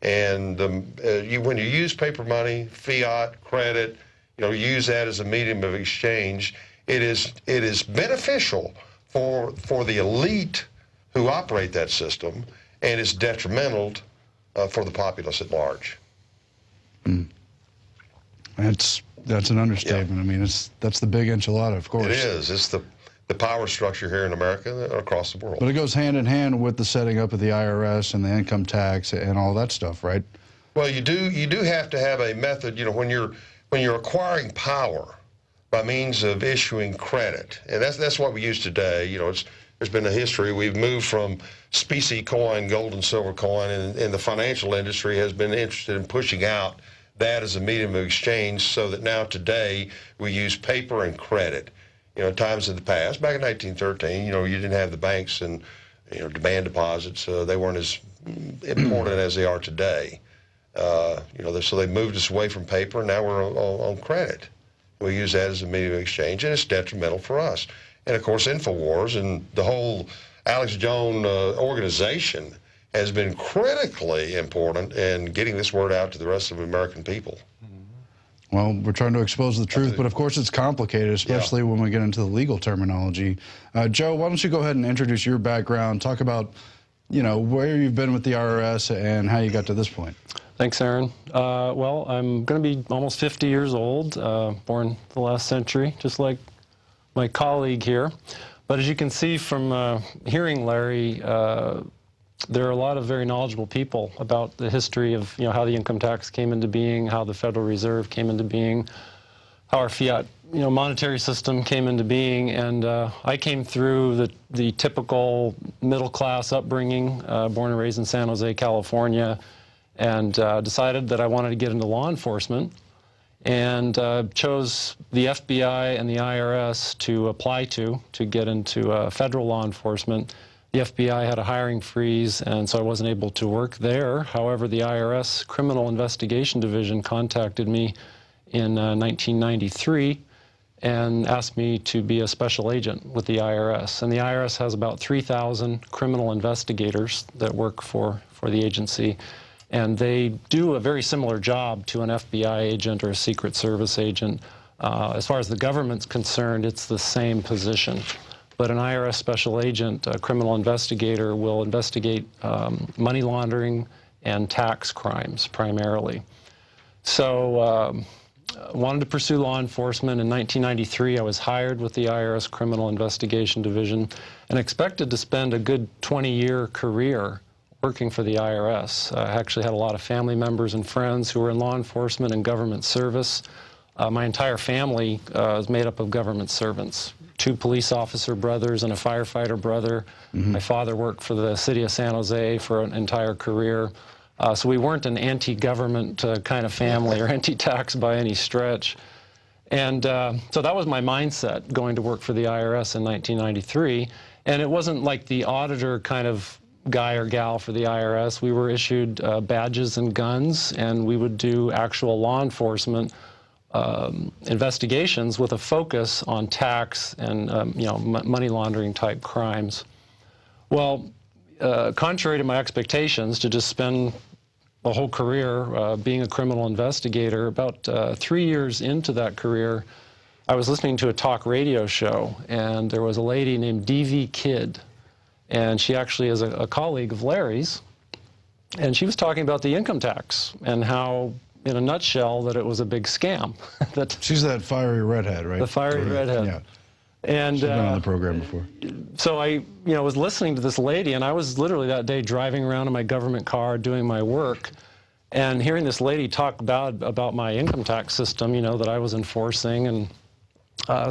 Speaker 13: And when you use paper money, fiat, credit, use that as a medium of exchange, it is beneficial for the elite who operate that system, and it's detrimental for the populace at large.
Speaker 1: That's an understatement. I mean, that's the big enchilada, of course.
Speaker 13: It is. It's the power structure here in America and across the world.
Speaker 1: But it goes hand in hand with the setting up of the IRS and the income tax and all that stuff, right?
Speaker 13: Well, you do have to have a method. When you're acquiring power by means of issuing credit, and that's what we use today. There's been a history. We've moved from specie coin, gold and silver coin, and the financial industry has been interested in pushing out that as a medium of exchange, so that now today we use paper and credit. Times in the past, back in 1913, you didn't have the banks and demand deposits. They weren't as important as they are today. So they moved us away from paper, and now we're on credit. We use that as a medium of exchange, and it's detrimental for us. And of course, INFOWARS and the whole Alex Jones organization has been critically important in getting this word out to the rest of the American people.
Speaker 1: Well, we're trying to expose the truth, but of course it's complicated, especially when we get into the legal terminology. Joe, why don't you go ahead and introduce your background, talk about, where you've been with the IRS and how you got to this point.
Speaker 14: Thanks, Aaron. Well, I'm going to be almost 50 years old, born the last century, just like my colleague here. But as you can see from hearing Larry, there are a lot of very knowledgeable people about the history of how the income tax came into being, how the Federal Reserve came into being, how our fiat monetary system came into being. And I came through the typical middle-class upbringing, born and raised in San Jose, California, and decided that I wanted to get into law enforcement, and chose the FBI and the IRS to apply to get into federal law enforcement. The FBI had a hiring freeze, and so I wasn't able to work there. However, the IRS Criminal Investigation Division contacted me in 1993 and asked me to be a special agent with the IRS. And the IRS has about 3,000 criminal investigators that work for the agency. And they do a very similar job to an FBI agent or a Secret Service agent. As far as the government's concerned, it's the same position. But an IRS special agent, a criminal investigator, will investigate money laundering and tax crimes primarily. So wanted to pursue law enforcement. In 1993, I was hired with the IRS Criminal Investigation Division and expected to spend a good 20-year career working for the IRS. I actually had a lot of family members and friends who were in law enforcement and government service. My entire family is made up of government servants. 2 police officer brothers and a firefighter brother. My father worked for the city of San Jose for an entire career. So we weren't an anti-government kind of family or anti-tax by any stretch. And so that was my mindset, going to work for the IRS in 1993. And it wasn't like the auditor kind of guy or gal for the IRS. We were issued badges and guns, and we would do actual law enforcement investigations with a focus on tax and money laundering type crimes. Well, contrary to my expectations to just spend a whole career being a criminal investigator, about 3 years into that career, I was listening to a talk radio show, and there was a lady named D.V. Kidd, and she actually is a colleague of Larry's, and she was talking about the income tax and how, in a nutshell, that it was a big scam.
Speaker 1: She's that fiery redhead, right?
Speaker 14: The fiery redhead.
Speaker 1: Yeah.
Speaker 14: And
Speaker 1: she's been on the program before.
Speaker 14: So I, was listening to this lady, and I was literally that day driving around in my government car doing my work, and hearing this lady talk about my income tax system, that I was enforcing, and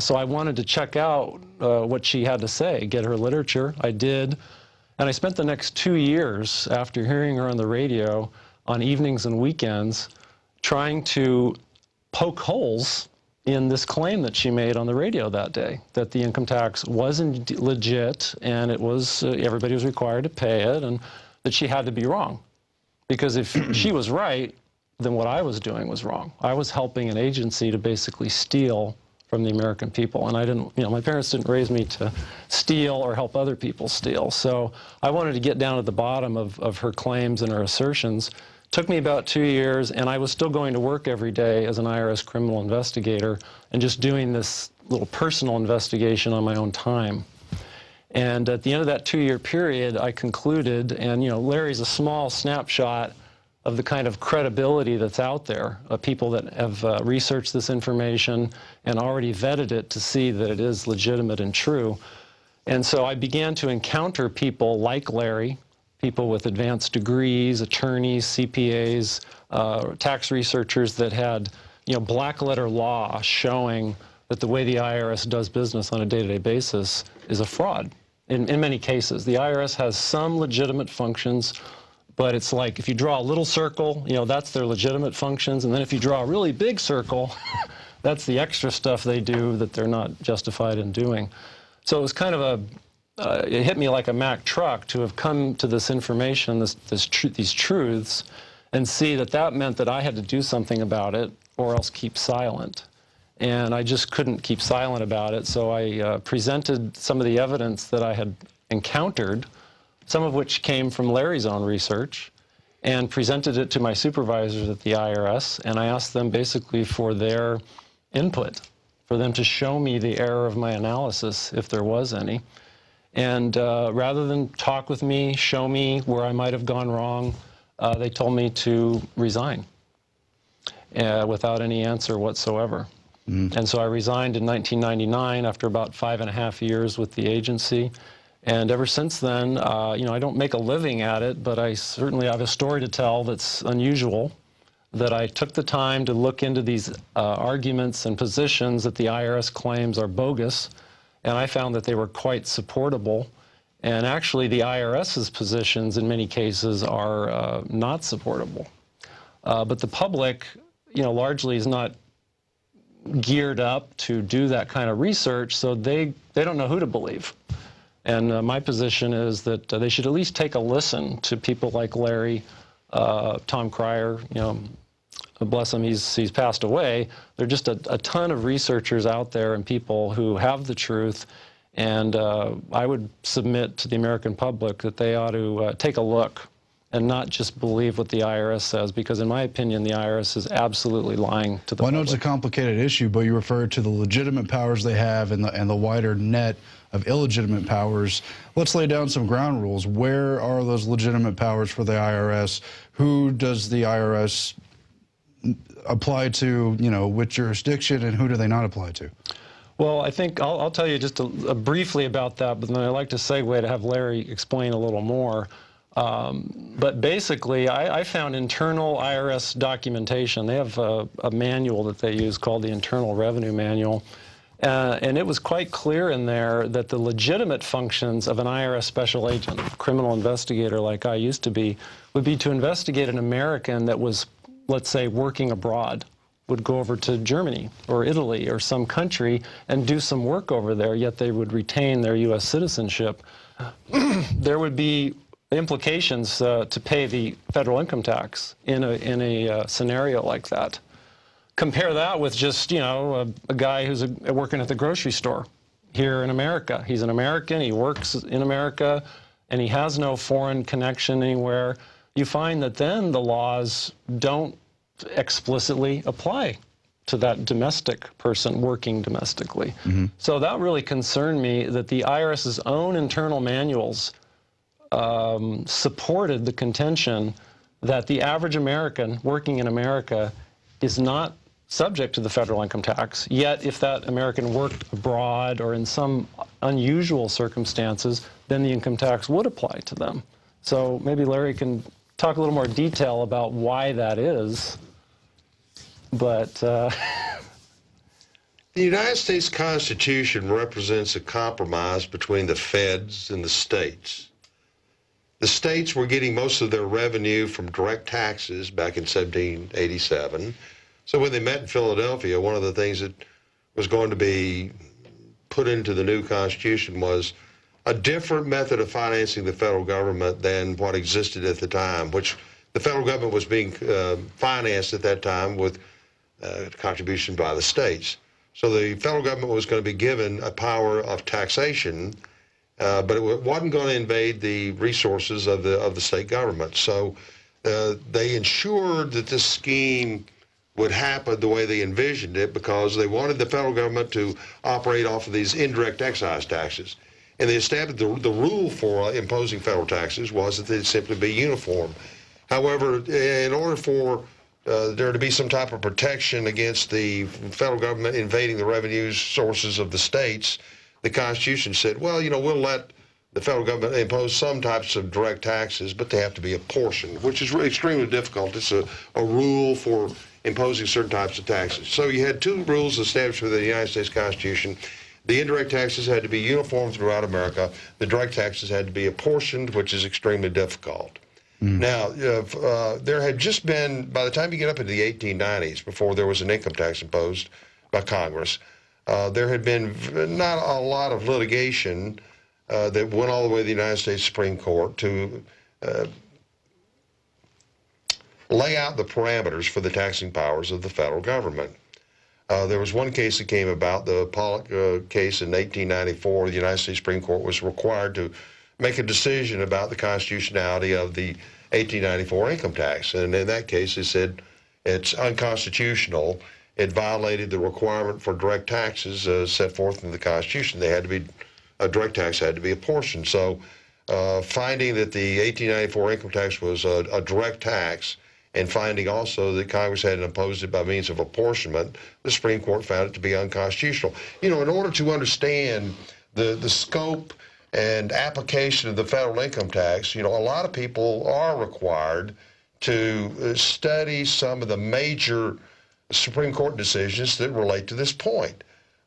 Speaker 14: so I wanted to check out what she had to say, get her literature. I did, and I spent the next 2 years after hearing her on the radio, on evenings and weekends, trying to poke holes in this claim that she made on the radio that day, that the income tax wasn't legit and it was everybody was required to pay it, and that she had to be wrong. Because if she was right, then what I was doing was wrong. I was helping an agency to basically steal from the American people, and I didn't, you know, my parents didn't raise me to steal or help other people steal. So I wanted to get down to the bottom of her claims and her assertions. Took me about 2 years, and I was still going to work every day as an IRS criminal investigator and just doing this little personal investigation on my own time. And at the end of that 2-year period, I concluded, and you know, Larry's a small snapshot of the kind of credibility that's out there, of people that have researched this information and already vetted it to see that it is legitimate and true. And so I began to encounter people like Larry, people with advanced degrees, attorneys, CPAs, tax researchers that had, you know, black letter law showing that the way the IRS does business on a day-to-day basis is a fraud. In many cases, the IRS has some legitimate functions, but it's like if you draw a little circle, you know, that's their legitimate functions, and then if you draw a really big circle, that's the extra stuff they do that they're not justified in doing. So it was kind of a it hit me like a Mack truck to have come to this information, these truths, and see that that meant that I had to do something about it or else keep silent. And I just couldn't keep silent about it, so I presented some of the evidence that I had encountered, some of which came from Larry's own research, and presented it to my supervisors at the IRS, and I asked them basically for their input, for them to show me the error of my analysis, if there was any. And rather than talk with me, show me where I might have gone wrong, they told me to resign without any answer whatsoever. And so I resigned in 1999 after about 5.5 years with the agency. And ever since then, you know, I don't make a living at it, but I certainly have a story to tell that's unusual, that I took the time to look into these arguments and positions that the IRS claims are bogus, and I found that they were quite supportable. And actually, the IRS's positions in many cases are not supportable. But the public, you know, largely is not geared up to do that kind of research, so they don't know who to believe. And my position is that they should at least take a listen to people like Larry, Tom Cryer, you know, bless him, he's passed away. There are just a ton of researchers out there and people who have the truth, and I would submit to the American public that they ought to take a look and not just believe what the IRS says, because in my opinion, the IRS is absolutely lying to the public.
Speaker 1: I know it's a complicated issue, but you refer to the legitimate powers they have and the wider net of illegitimate powers. Let's lay down some ground rules. Where are those legitimate powers for the IRS? Who does the IRS apply to, you know, which jurisdiction, and who do they not apply to?
Speaker 14: Well, I think I'll tell you just briefly about that, but then I'd like to segue to have Larry explain a little more. But basically, I found internal IRS documentation. They have a manual that they use called the Internal Revenue Manual. And it was quite clear in there that the legitimate functions of an IRS special agent, criminal investigator like I used to be, would be to investigate an American that was, let's say, working abroad, would go over to Germany or Italy or some country and do some work over there, yet they would retain their U.S. citizenship. There would be implications to pay the federal income tax in a scenario like that. Compare that with just, you know, a guy who's working at the grocery store here in America. He's an American, he works in America, and he has no foreign connection anywhere. You find that then the laws don't explicitly apply to that domestic person working domestically. So that really concerned me, that the IRS's own internal manuals supported the contention that the average American working in America is not subject to the federal income tax, yet if that American worked abroad or in some unusual circumstances, then the income tax would apply to them. So maybe Larry can talk a little more detail about why that is, but...
Speaker 13: The United States Constitution represents a compromise between the feds and the states. The states were getting most of their revenue from direct taxes back in 1787. So when they met in Philadelphia, one of the things that was going to be put into the new Constitution was a different method of financing the federal government than what existed at the time, which the federal government was being financed at that time with contributions by the states. So the federal government was going to be given a power of taxation, but it wasn't going to invade the resources of the state government. So they ensured that this scheme would happen the way they envisioned it because they wanted the federal government to operate off of these indirect excise taxes. And they established the rule for imposing federal taxes was that they'd simply be uniform. However, in order for there to be some type of protection against the federal government invading the revenue sources of the states, the Constitution said, well, you know, we'll let the federal government impose some types of direct taxes, but they have to be apportioned, which is really extremely difficult. It's a rule for imposing certain types of taxes. So you had two rules established within the United States Constitution. The indirect taxes had to be uniform throughout America. The direct taxes had to be apportioned, which is extremely difficult. Now, there had just been, by the time you get up into the 1890s, before there was an income tax imposed by Congress, there had been not a lot of litigation that went all the way to the United States Supreme Court to lay out the parameters for the taxing powers of the federal government. There was one case that came about, the Pollock case in 1894. The United States Supreme Court was required to make a decision about the constitutionality of the 1894 income tax. And in that case, it said it's unconstitutional. It violated the requirement for direct taxes set forth in the Constitution. They had to be, a direct tax had to be apportioned. So finding that the 1894 income tax was a direct tax and finding also that Congress had imposed it by means of apportionment, the Supreme Court found it to be unconstitutional. You know, in order to understand the scope and application of the federal income tax, you know, a lot of people are required to study some of the major Supreme Court decisions that relate to this point.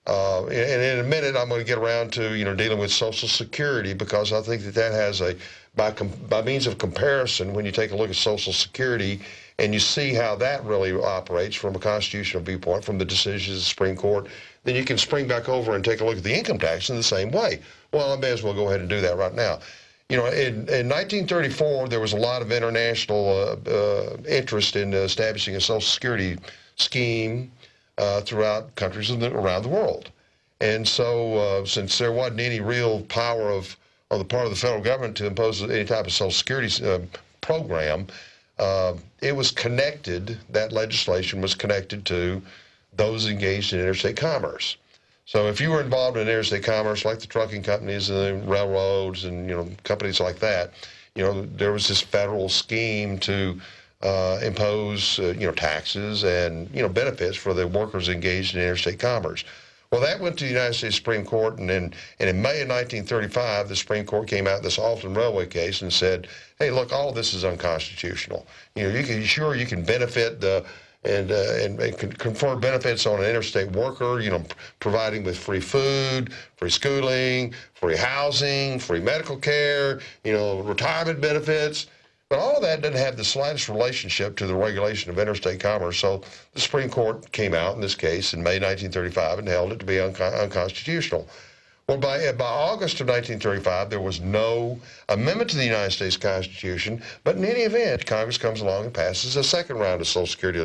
Speaker 13: And in a minute, I'm going to get around to, you know, dealing with Social Security, because I think that that has a, by means of comparison, when you take a look at Social Security and you see how that really operates from a constitutional viewpoint, from the decisions of the Supreme Court, then you can spring back over and take a look at the income tax in the same way. Well, I may as well go ahead and do that right now. You know, in 1934, there was a lot of international interest in establishing a Social Security scheme throughout countries around the world. And so since there wasn't any real power on the part of the federal government to impose any type of Social Security program, it was connected, that legislation was connected to those engaged in interstate commerce. So if you were involved in interstate commerce, like the trucking companies and the railroads and, you know, companies like that, you know, there was this federal scheme to impose, you know, taxes and, you know, benefits for the workers engaged in interstate commerce. Well, that went to the United States Supreme Court, and in May of 1935, the Supreme Court came out in this Alton Railway case and said, hey, look, all of this is unconstitutional. You know, you can benefit and confer benefits on an interstate worker, you know, providing with free food, free schooling, free housing, free medical care, you know, retirement benefits. But all of that doesn't have the slightest relationship to the regulation of interstate commerce. So the Supreme Court came out in this case in May 1935 and held it to be unconstitutional. Well, by August of 1935, there was no amendment to the United States Constitution, but in any event, Congress comes along and passes a second round of Social Security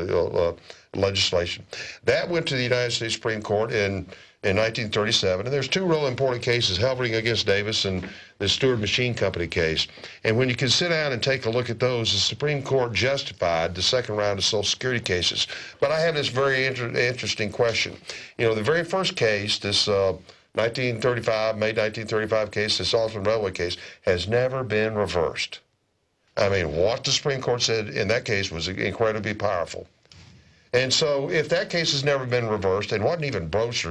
Speaker 13: legislation. That went to the United States Supreme Court in 1937, and there's two real important cases, Helvering against Davis and the Stewart Machine Company case. And when you can sit down and take a look at those, the Supreme Court justified the second round of Social Security cases. But I have this very interesting question. You know, the very first case, this May 1935 case, this Alton Railway case, has never been reversed. I mean, what the Supreme Court said in that case was incredibly powerful. And so if that case has never been reversed and wasn't even broached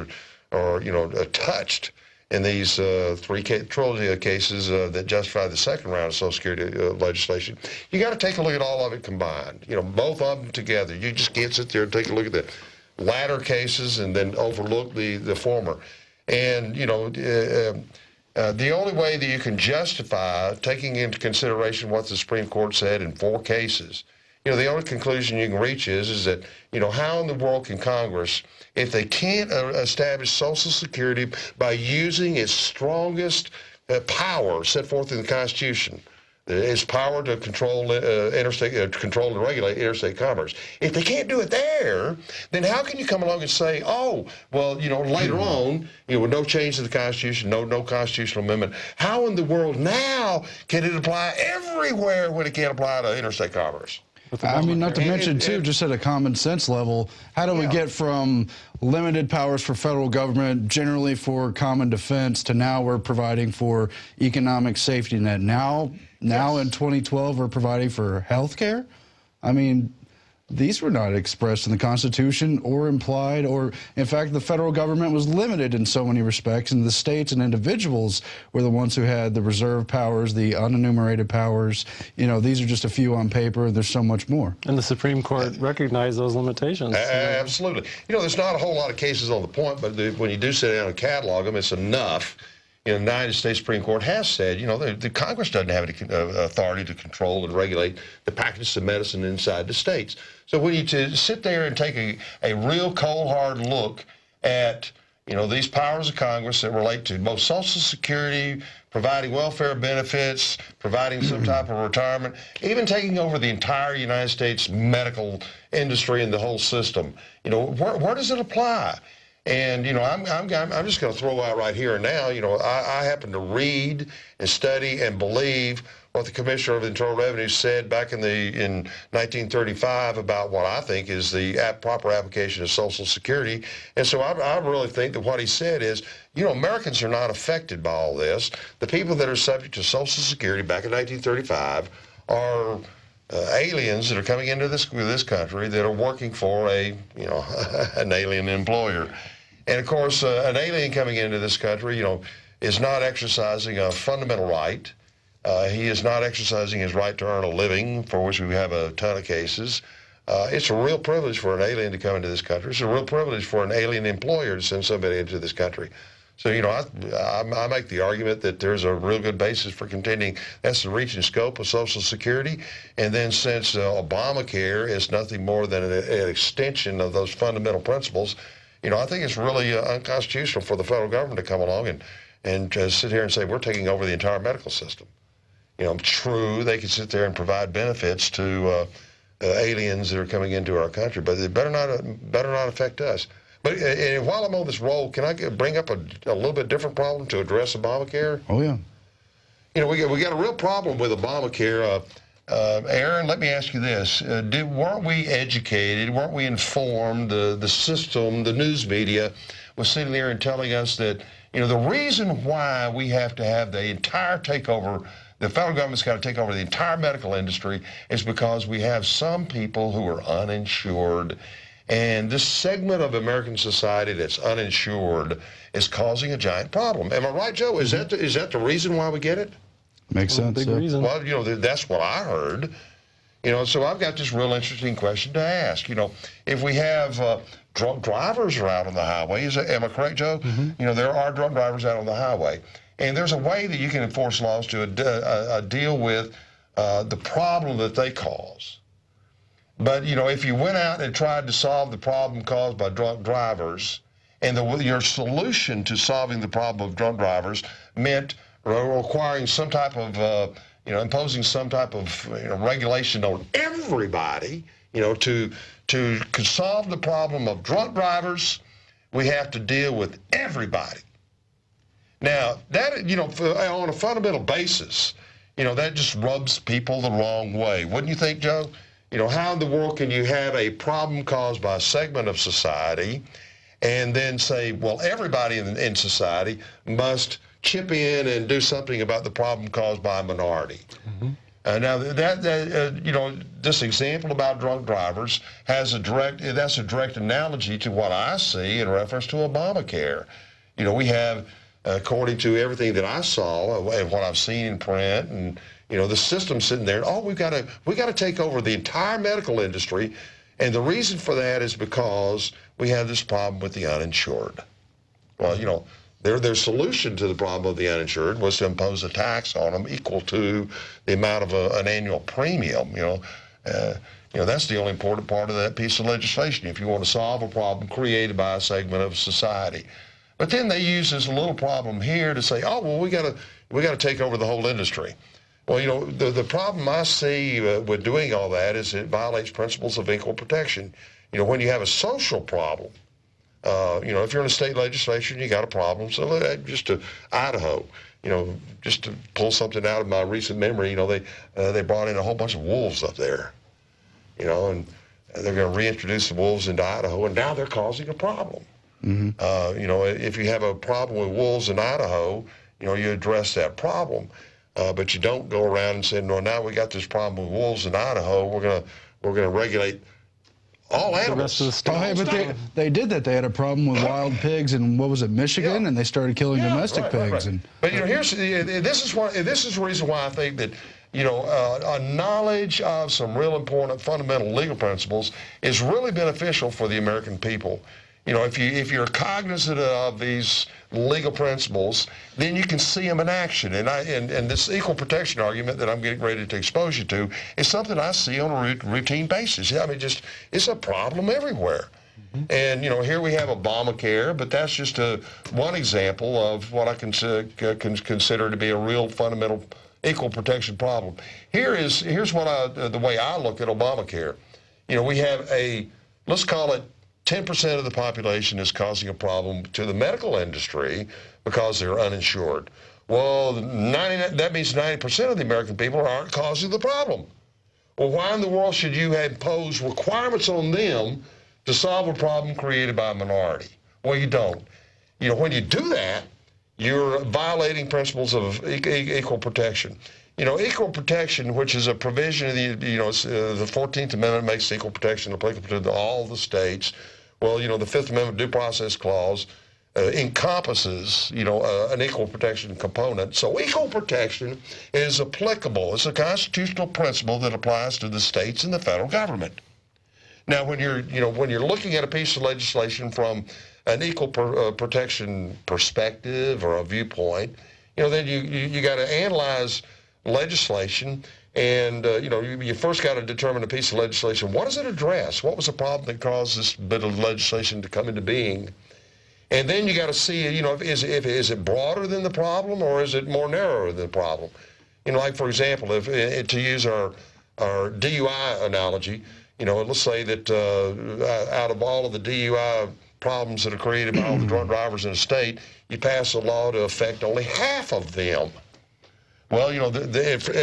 Speaker 13: or you know, touched in these trilogy of cases that justify the second round of Social Security legislation, you got to take a look at all of it combined. You know, both of them together. You just can't sit there and take a look at the latter cases and then overlook the former. And, you know, the only way that you can justify taking into consideration what the Supreme Court said in 4 cases You know, the only conclusion you can reach is that, you know, how in the world can Congress, if they can't establish Social Security by using its strongest power set forth in the Constitution, its power to control control and regulate interstate commerce. If they can't do it there, then how can you come along and say, oh, well, you know, later on, you know, with no change to the Constitution, no constitutional amendment, how in the world now can it apply everywhere when it can't apply to interstate commerce?
Speaker 1: I mean, not to mention, too, just at a common sense level, how do we get from limited powers for federal government, generally for common defense, to now we're providing for economic safety net? Now in 2012, we're providing for health care? I mean, these were not expressed in the Constitution or implied, or in fact, the federal government was limited in so many respects, and the states and individuals were the ones who had the reserve powers, the unenumerated powers. You know, these are just a few on paper. There's so much more.
Speaker 14: And the Supreme Court recognized those limitations.
Speaker 13: Absolutely. You know, there's not a whole lot of cases on the point, but when you do sit down and catalog them, it's enough. You know, the United States Supreme Court has said, you know, the Congress doesn't have any authority to control and regulate the packages of medicine inside the states. So when you sit there and take a real cold, hard look at, you know, these powers of Congress that relate to both Social Security, providing welfare benefits, providing some type of retirement, even taking over the entire United States medical industry and the whole system, you know, where does it apply? And, you know, I'm just going to throw out right here and now, you know, I happen to read and study and believe what the Commissioner of Internal Revenue said back in 1935 about what I think is the proper application of Social Security. And so I really think that what he said is, you know, Americans are not affected by all this. The people that are subject to Social Security back in 1935 are aliens that are coming into this country that are working for an alien employer. And of course, an alien coming into this country, you know, is not exercising a fundamental right. He is not exercising his right to earn a living, for which we have a ton of cases. It's a real privilege for an alien to come into this country. It's a real privilege for an alien employer to send somebody into this country. So, you know, I make the argument that there's a real good basis for contending that's the reach and scope of Social Security. And then since Obamacare is nothing more than an extension of those fundamental principles, you know, I think it's really unconstitutional for the federal government to come along and sit here and say, we're taking over the entire medical system. You know, true, they can sit there and provide benefits to aliens that are coming into our country, but it better not affect us. But and while I'm on this roll, can I bring up a little bit different problem to address Obamacare?
Speaker 1: Oh, yeah.
Speaker 13: You know, we got a real problem with Obamacare. Aaron, let me ask you this. Weren't we educated, weren't we informed, the system, the news media was sitting there and telling us that, you know, the reason why we have to have the entire takeover, the federal government's got to take over the entire medical industry is because we have some people who are uninsured. And this segment of American society that's uninsured is causing a giant problem. Am I right, Joe? Is that the reason why we get it?
Speaker 1: Makes sense.
Speaker 14: Big reason.
Speaker 13: Well, you know, that's what I heard. You know, so I've got this real interesting question to ask. You know, if we have drunk drivers are out on the highway, am I correct, Joe? Mm-hmm. You know, there are drunk drivers out on the highway. And there's a way that you can enforce laws to deal with the problem that they cause. But, you know, if you went out and tried to solve the problem caused by drunk drivers, and your solution to solving the problem of drunk drivers meant requiring some type of, you know, imposing some type of regulation on everybody, you know, to solve the problem of drunk drivers, we have to deal with everybody. Now, that, you know, on a fundamental basis, you know, that just rubs people the wrong way. Wouldn't you think, Joe? You know, how in the world can you have a problem caused by a segment of society and then say, well, everybody in society must chip in and do something about the problem caused by a minority? Mm-hmm. Now, you know, this example about drunk drivers that's a direct analogy to what I see in reference to Obamacare. You know, we have, according to everything that I saw and what I've seen in print, and you know, the system sitting there, oh, we got to take over the entire medical industry, and the reason for that is because we have this problem with the uninsured. Well, you know, their solution to the problem of the uninsured was to impose a tax on them equal to the amount of an annual premium. You That's the only important part of that piece of legislation, if you want to solve a problem created by a segment of society. But then they use this little problem here to say, oh, well, we got to take over the whole industry. Well, the problem I see with doing all that is it violates principles of equal protection. When you have a social problem, if you're in a state legislation, you got a problem. So just to Idaho, just to pull something out of my recent memory, they brought in a whole bunch of wolves up there, and they're going to reintroduce the wolves into Idaho, and now they're causing a problem. If you have a problem with wolves in Idaho, you address that problem, but you don't go around and say, no, now we got this problem with wolves in Idaho. We're going to regulate all animals.
Speaker 1: But they did that. They had a problem with wild pigs in, what was it, Michigan, and they started killing domestic pigs.
Speaker 13: Right. But this is the reason why I think that a knowledge of some real important fundamental legal principles is really beneficial for the American people. If you're cognizant of these legal principles, then you can see them in action. And this equal protection argument that I'm getting ready to expose you to is something I see on a routine basis. I mean, it's a problem everywhere. And here we have Obamacare, but that's just one example of what I consider to be a real fundamental equal protection problem. Here's the way I look at Obamacare. We have let's call it 10% of the population is causing a problem to the medical industry because they're uninsured. Well, that means 90% of the American people aren't causing the problem. Well, why in the world should you impose requirements on them to solve a problem created by a minority? Well, you don't. When you do that, you're violating principles of equal protection. Equal protection, which is a provision of the 14th Amendment makes equal protection applicable to all the states. Well, the Fifth Amendment due process clause encompasses, an equal protection component. So equal protection is applicable. It's a constitutional principle that applies to the states and the federal government. Now, when you're looking at a piece of legislation from an equal protection perspective or a viewpoint, then you got to analyze legislation, and you first got to determine a piece of legislation. What does it address? What was the problem that caused this bit of legislation to come into being? And then you got to see, is it broader than the problem, or is it more narrower than the problem? Like for example, to use our DUI analogy, let's say that out of all of the DUI problems that are created by all the drunk drivers in a state, you pass a law to affect only half of them. Well,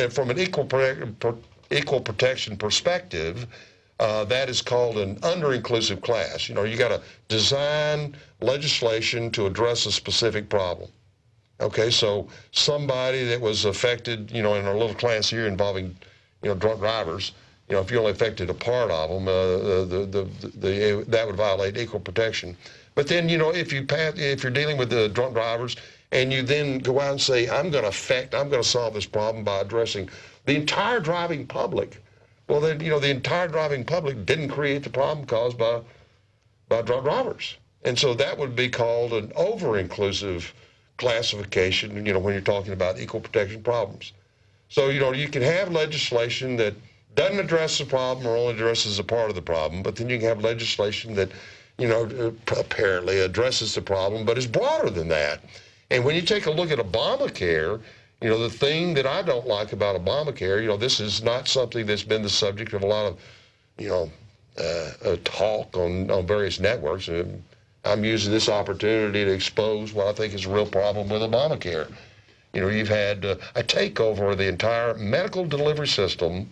Speaker 13: from an equal protection perspective, that is called an under-inclusive class. You got to design legislation to address a specific problem. Okay, so somebody that was affected, in our little class here involving, drunk drivers, if you only affected a part of them, that would violate equal protection. But then, if you're dealing with the drunk drivers, and you then go out and say, I'm going to solve this problem by addressing the entire driving public. Well, then, the entire driving public didn't create the problem caused by drunk drivers. And so that would be called an over-inclusive classification, when you're talking about equal protection problems. So, you can have legislation that doesn't address the problem or only addresses a part of the problem, but then you can have legislation that, apparently addresses the problem, but is broader than that. And when you take a look at Obamacare, the thing that I don't like about Obamacare, this is not something that's been the subject of a lot of, talk on various networks. And I'm using this opportunity to expose what I think is a real problem with Obamacare. You've had a takeover of the entire medical delivery system,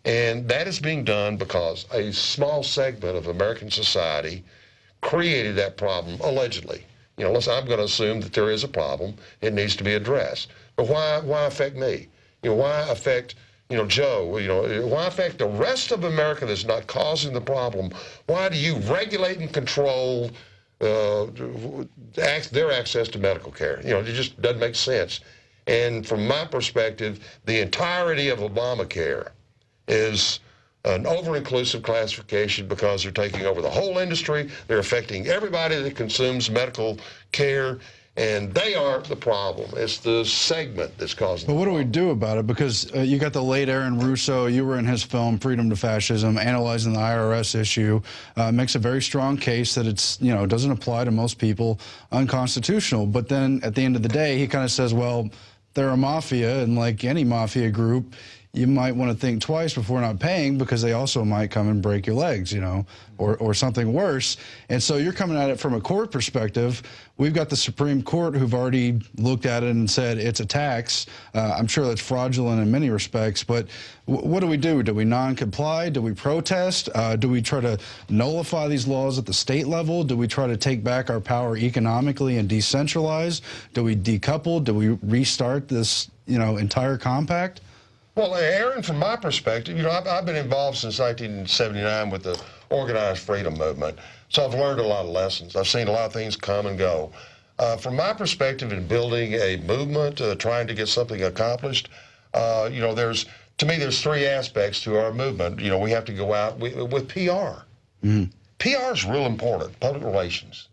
Speaker 13: and that is being done because a small segment of American society created that problem, allegedly. I'm going to assume that there is a problem. It needs to be addressed. But why affect me? Why affect, Joe? Why affect the rest of America that's not causing the problem? Why do you regulate and control their access to medical care? It just doesn't make sense. And from my perspective, the entirety of Obamacare is an over-inclusive classification because they're taking over the whole industry. They're affecting everybody that consumes medical care, And they aren't the problem. It's the segment that's causing
Speaker 1: But what do we do about it? Because you got the late Aaron Russo, you were in his film, Freedom to Fascism, analyzing the IRS issue, makes a very strong case that it's, you know, doesn't apply to most people, unconstitutional. But then at the end of the day, he kind of says, well, they're a mafia, and like any mafia group, you might want to think twice before not paying, because they also might come and break your legs, you know, or something worse. And so you're coming at it from a court perspective. We've got the Supreme Court who've already looked at it and said it's a tax. I'm sure that's fraudulent in many respects, but what do we do? Do we non-comply? Do we protest? Do we try to nullify these laws at the state level? Do we try to take back our power economically and decentralize? Do we decouple? Do we restart this, you know, entire compact?
Speaker 13: Well, Aaron, from my perspective, you know, I've been involved since 1979 with the organized freedom movement, so I've learned a lot of lessons. I've seen a lot of things come and go. From my perspective in building a movement, trying to get something accomplished, you know, to me, there's three aspects to our movement. You know, we have to go out with PR. PR is real important, public relations.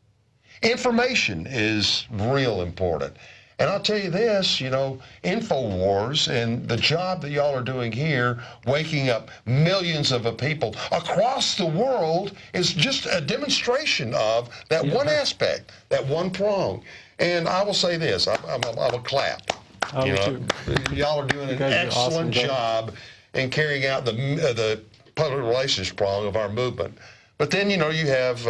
Speaker 13: Information is real important. And I'll tell you this, you know, INFOWARS and the job that y'all are doing here, waking up millions of people across the world, is just a demonstration of that one aspect, that one prong. And I will say this, I will clap. You know, y'all are doing an excellent job in carrying out the public relations prong of our movement. But then, you know, you have,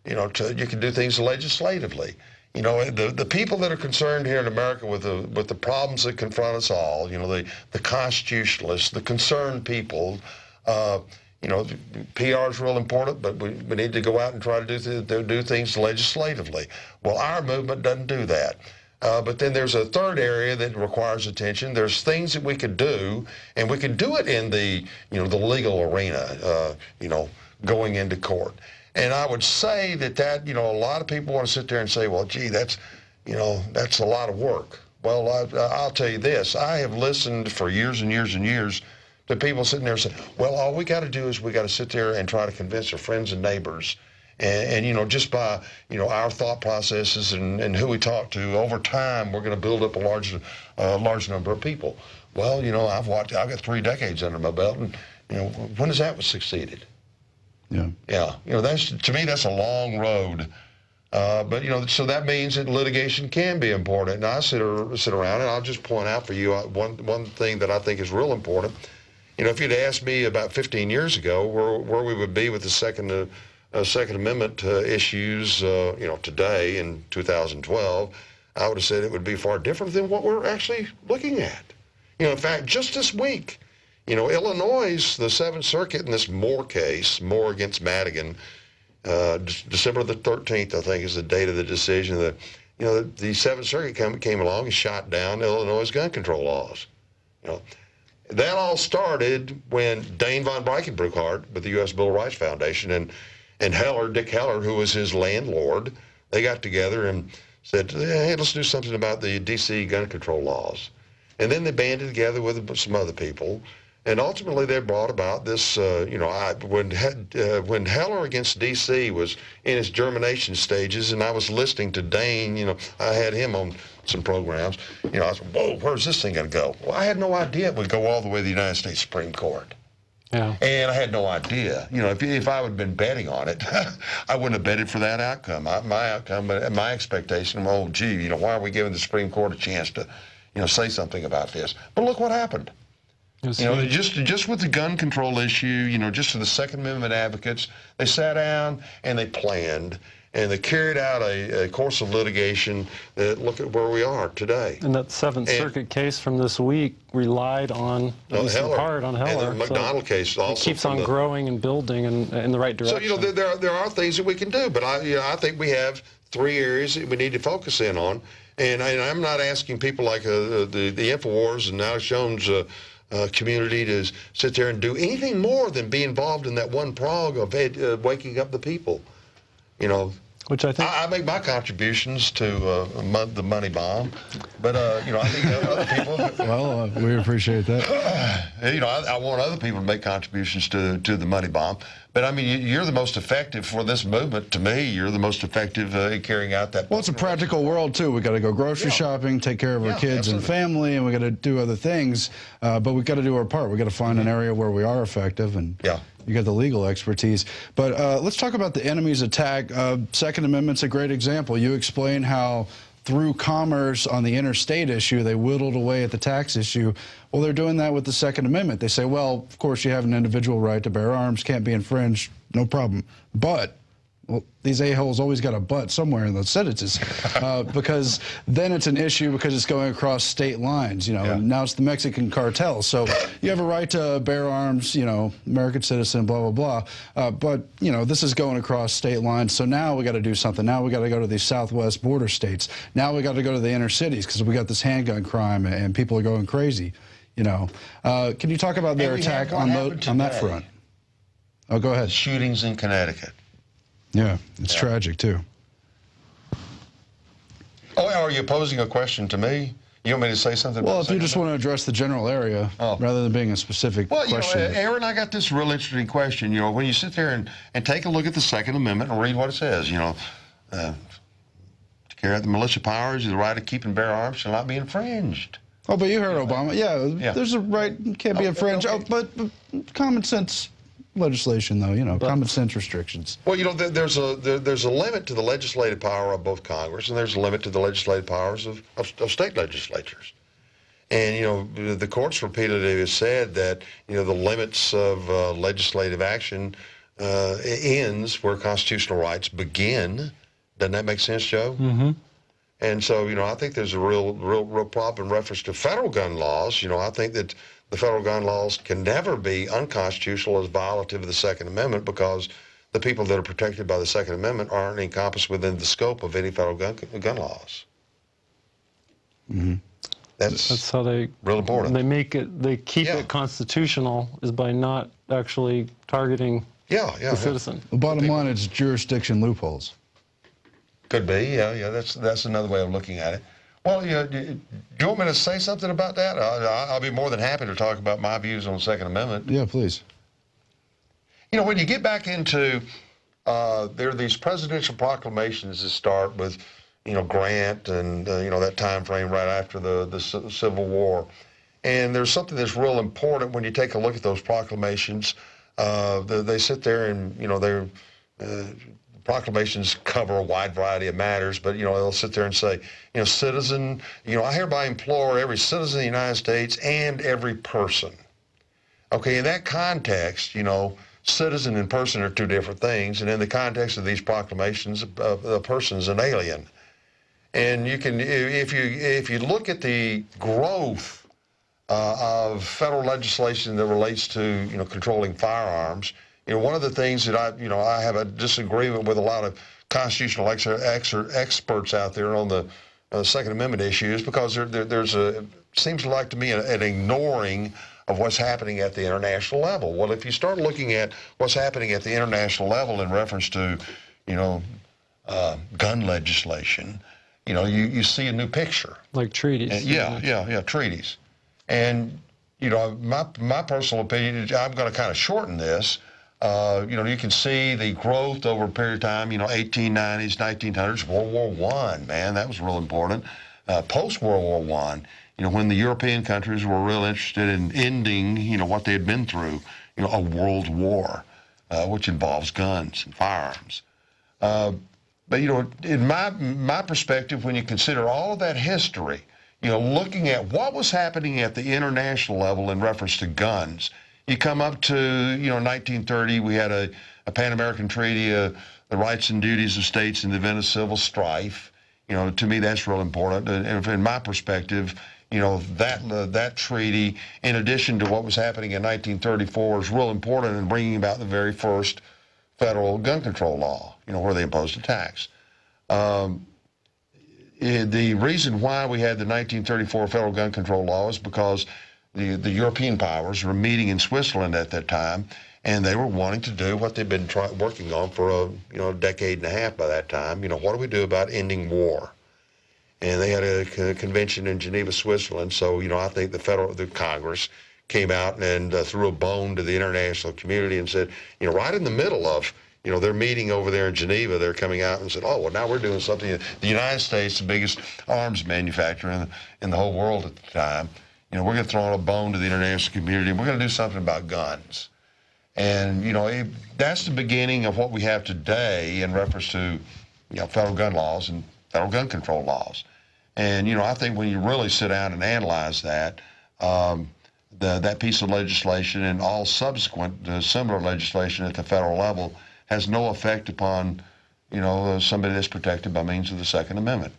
Speaker 13: you know, you can do things legislatively. You know, the people that are concerned here in America with the problems that confront us all, you know, the constitutionalists, the concerned people, you know, PR is real important, but we need to go out and try to do things legislatively. Well, our movement doesn't do that. But then there's a third area that requires attention. There's things that we could do, and we can do it in the, you know, the legal arena, you know, going into court. And I would say that, you know, a lot of people want to sit there and say, well, gee, that's, you know, that's a lot of work. Well, I'll tell you this. I have listened for years and years and years to people sitting there saying, well, all we got to do is we got to sit there and try to convince our friends and neighbors. And you know, just by, you know, our thought processes and who we talk to, over time, we're going to build up a large number of people. Well, you know, I've got 3 decades under my belt, and, you know, when has that succeeded? Yeah, you know, to me, that's a long road. But, you know, so that means that litigation can be important. And I sit around, and I'll just point out for you one thing that I think is real important. You know, if you'd asked me about 15 years ago where we would be with the Second Amendment issues, you know, today in 2012, I would have said it would be far different than what we're actually looking at. You know, in fact, just this week, you know, Illinois, the Seventh Circuit in this Moore case, Moore against Madigan, December the 13th, I think, is the date of the decision. That, you know, the Seventh Circuit came along and shot down Illinois' gun control laws. You know, that all started when Dane von Breckenbruchart with the U.S. Bill of Rights Foundation and Heller, Dick Heller, who was his landlord, they got together and said, hey, let's do something about the D.C. gun control laws. And then they banded together with some other people. And ultimately, they brought about this, you know, when Heller against D.C. was in its germination stages, and I was listening to Dane, you know, I had him on some programs, you know, I said, whoa, where's this thing going to go? Well, I had no idea it would go all the way to the United States Supreme Court. Yeah. And I had no idea. You know, if I would have been betting on it, I wouldn't have betted for that outcome. My outcome, my expectation, oh, gee, you know, why are we giving the Supreme Court a chance to, you know, say something about this? But look what happened. You know, just with the gun control issue, you know, just for the Second Amendment advocates, they sat down and they planned and they carried out a course of litigation that look at where we are today.
Speaker 14: And that Seventh Circuit case from this week relied on, at least in part, on Heller.
Speaker 13: And the McDonald case also.
Speaker 14: It keeps on growing and building in the right direction.
Speaker 13: So, you know, there are things that we can do, but I think we have 3 areas that we need to focus in on. And I'm not asking people like the INFOWARS and Alex Jones community to sit there and do anything more than be involved in that one prong of waking up the people. You know,
Speaker 14: which I think
Speaker 13: I make my contributions to the money bomb, but you know, I think other people.
Speaker 1: Well, we appreciate that.
Speaker 13: You know, I want other people to make contributions to the money bomb, But I mean, you're the most effective for this movement. To me, you're the most effective in carrying out that.
Speaker 1: Well, it's a practical world too. We got to go grocery shopping, take care of our kids and family, and we got to do other things. But we got to do our part. We got to find an area where we are effective, and you got the legal expertise. But let's talk about the enemy's attack. Second Amendment's a great example. You explain how through commerce on the interstate issue, they whittled away at the tax issue. Well, they're doing that with the Second Amendment. They say, well, of course, you have an individual right to bear arms, can't be infringed, no problem. But, well, these a-holes always got a but somewhere in those sentences, because then it's an issue because it's going across state lines, you know, and now it's the Mexican cartel. So you have a right to bear arms, you know, American citizen, blah, blah, blah. But, you know, this is going across state lines. So now we got to do something. Now we got to go to these southwest border states. Now we got to go to the inner cities because we got this handgun crime and people are going crazy, you know. Can you talk about their attack on that front? Oh, go ahead.
Speaker 13: Shootings in Connecticut.
Speaker 1: Yeah, it's tragic, too.
Speaker 13: Oh, are you posing a question to me? You want me to say something?
Speaker 1: Well, if you just want to address the general area rather than being a specific question.
Speaker 13: You know, Aaron, I got this real interesting question. You know, when you sit there and take a look at the Second Amendment and read what it says, you know, to carry out the militia powers, the right to keep and bear arms shall not be infringed.
Speaker 1: Oh, but you heard Obama. Yeah, there's a right, can't be infringed. Oh, but common sense legislation, though, you know, common sense restrictions.
Speaker 13: Well, you know, there's a limit to the legislative power of both Congress, and there's a limit to the legislative powers of state legislatures. And, you know, the courts repeatedly have said that, you know, the limits of legislative action ends where constitutional rights begin. Doesn't that make sense, Joe?
Speaker 14: Mm-hmm.
Speaker 13: And so, you know, I think there's a real problem in reference to federal gun laws. You know, I think that the federal gun laws can never be unconstitutional as violative of the Second Amendment because the people that are protected by the Second Amendment aren't encompassed within the scope of any federal gun laws.
Speaker 1: Mm-hmm.
Speaker 13: That's
Speaker 14: how they
Speaker 13: real important.
Speaker 14: They make it. They keep it constitutional is by not actually targeting the citizen.
Speaker 1: The bottom line is jurisdiction loopholes.
Speaker 13: Could be, yeah. That's another way of looking at it. Well, do you want me to say something about that? I'll be more than happy to talk about my views on the Second Amendment.
Speaker 1: Yeah, please.
Speaker 13: You know, when you get back into, there are these presidential proclamations that start with, you know, Grant and, you know, that time frame right after the Civil War. And there's something that's real important when you take a look at those proclamations. They sit there and, you know, they're... proclamations cover a wide variety of matters, but, you know, they'll sit there and say, you know, citizen, you know, I hereby implore every citizen of the United States and every person. Okay, in that context, you know, citizen and person are two different things, and in the context of these proclamations, a person's an alien. And you can, if you look at the growth of federal legislation that relates to, you know, controlling firearms, you know, one of the things that I have a disagreement with a lot of constitutional experts out there on the Second Amendment issues because there's seems like to me an ignoring of what's happening at the international level. Well, if you start looking at what's happening at the international level in reference to, you know, gun legislation, you know, you see a new picture.
Speaker 14: Like treaties.
Speaker 13: Yeah, treaties. And, you know, my personal opinion is I'm going to kind of shorten this. You know, you can see the growth over a period of time, you know, 1890s, 1900s, World War I, man, that was real important. Post-World War I, you know, when the European countries were real interested in ending, you know, what they had been through, you know, a world war, which involves guns and firearms. But, you know, in my perspective, when you consider all of that history, you know, looking at what was happening at the international level in reference to guns, you come up to, you know, 1930, we had a Pan American Treaty, the rights and duties of states in the event of civil strife. You know, to me, that's real important. And in my perspective, you know, that treaty, in addition to what was happening in 1934, is real important in bringing about the very first federal gun control law, you know, where they imposed a tax. The reason why we had the 1934 federal gun control law is because the European powers were meeting in Switzerland at that time, and they were wanting to do what they've been working on for a decade and a half by that time. You know, what do we do about ending war? And they had a convention in Geneva, Switzerland. So, you know, I think the Congress came out and threw a bone to the international community and said, you know, right in the middle of, you know, their meeting over there in Geneva, they're coming out and said, oh, well, now we're doing something. The United States, the biggest arms manufacturer in the whole world at the time, you know, we're going to throw a bone to the international community, and we're going to do something about guns. And, you know, that's the beginning of what we have today in reference to, you know, federal gun laws and federal gun control laws. And, you know, I think when you really sit down and analyze that, that piece of legislation and all subsequent similar legislation at the federal level has no effect upon, you know, somebody that's protected by means of the Second Amendment.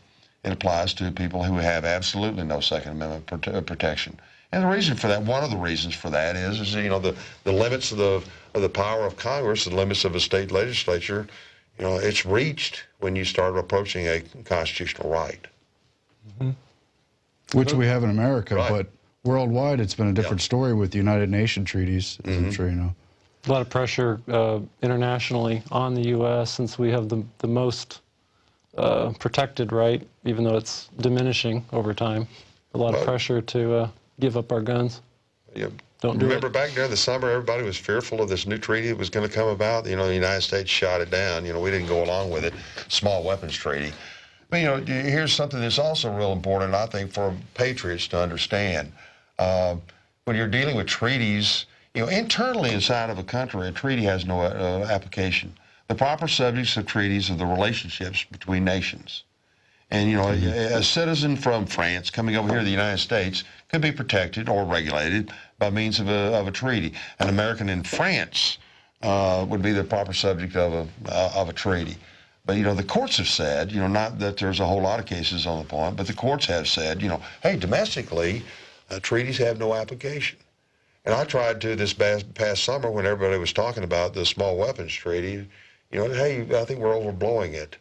Speaker 13: It applies to people who have absolutely no Second Amendment protection. And the reason for that, one of the reasons for that is you know, the limits of the power of Congress, the limits of a state legislature, you know, it's reached when you start approaching a constitutional right.
Speaker 1: Which we have in America,
Speaker 13: right.
Speaker 1: But worldwide it's been a different story with the United Nations treaties, as I'm sure you know.
Speaker 14: A lot of pressure internationally on the U.S. since we have the most protected right, even though it's diminishing over time. A lot of pressure to give up our guns.
Speaker 13: Yeah.
Speaker 14: Don't do
Speaker 13: Remember
Speaker 14: it.
Speaker 13: back during the summer, everybody was fearful of this new treaty that was going to come about. You know, the United States shot it down. You know, we didn't go along with it. Small weapons treaty. But, you know, here's something that's also real important, I think, for patriots to understand. When you're dealing with treaties, you know, internally inside of a country, a treaty has no application. The proper subjects of treaties are the relationships between nations. And, you know, a citizen from France coming over here to the United States could be protected or regulated by means of a treaty. An American in France would be the proper subject of a treaty. But, you know, the courts have said, you know, not that there's a whole lot of cases on the point, but the courts have said, you know, hey, domestically, treaties have no application. And I tried to this past summer when everybody was talking about the small weapons treaty, you know, hey, I think we're overblowing it.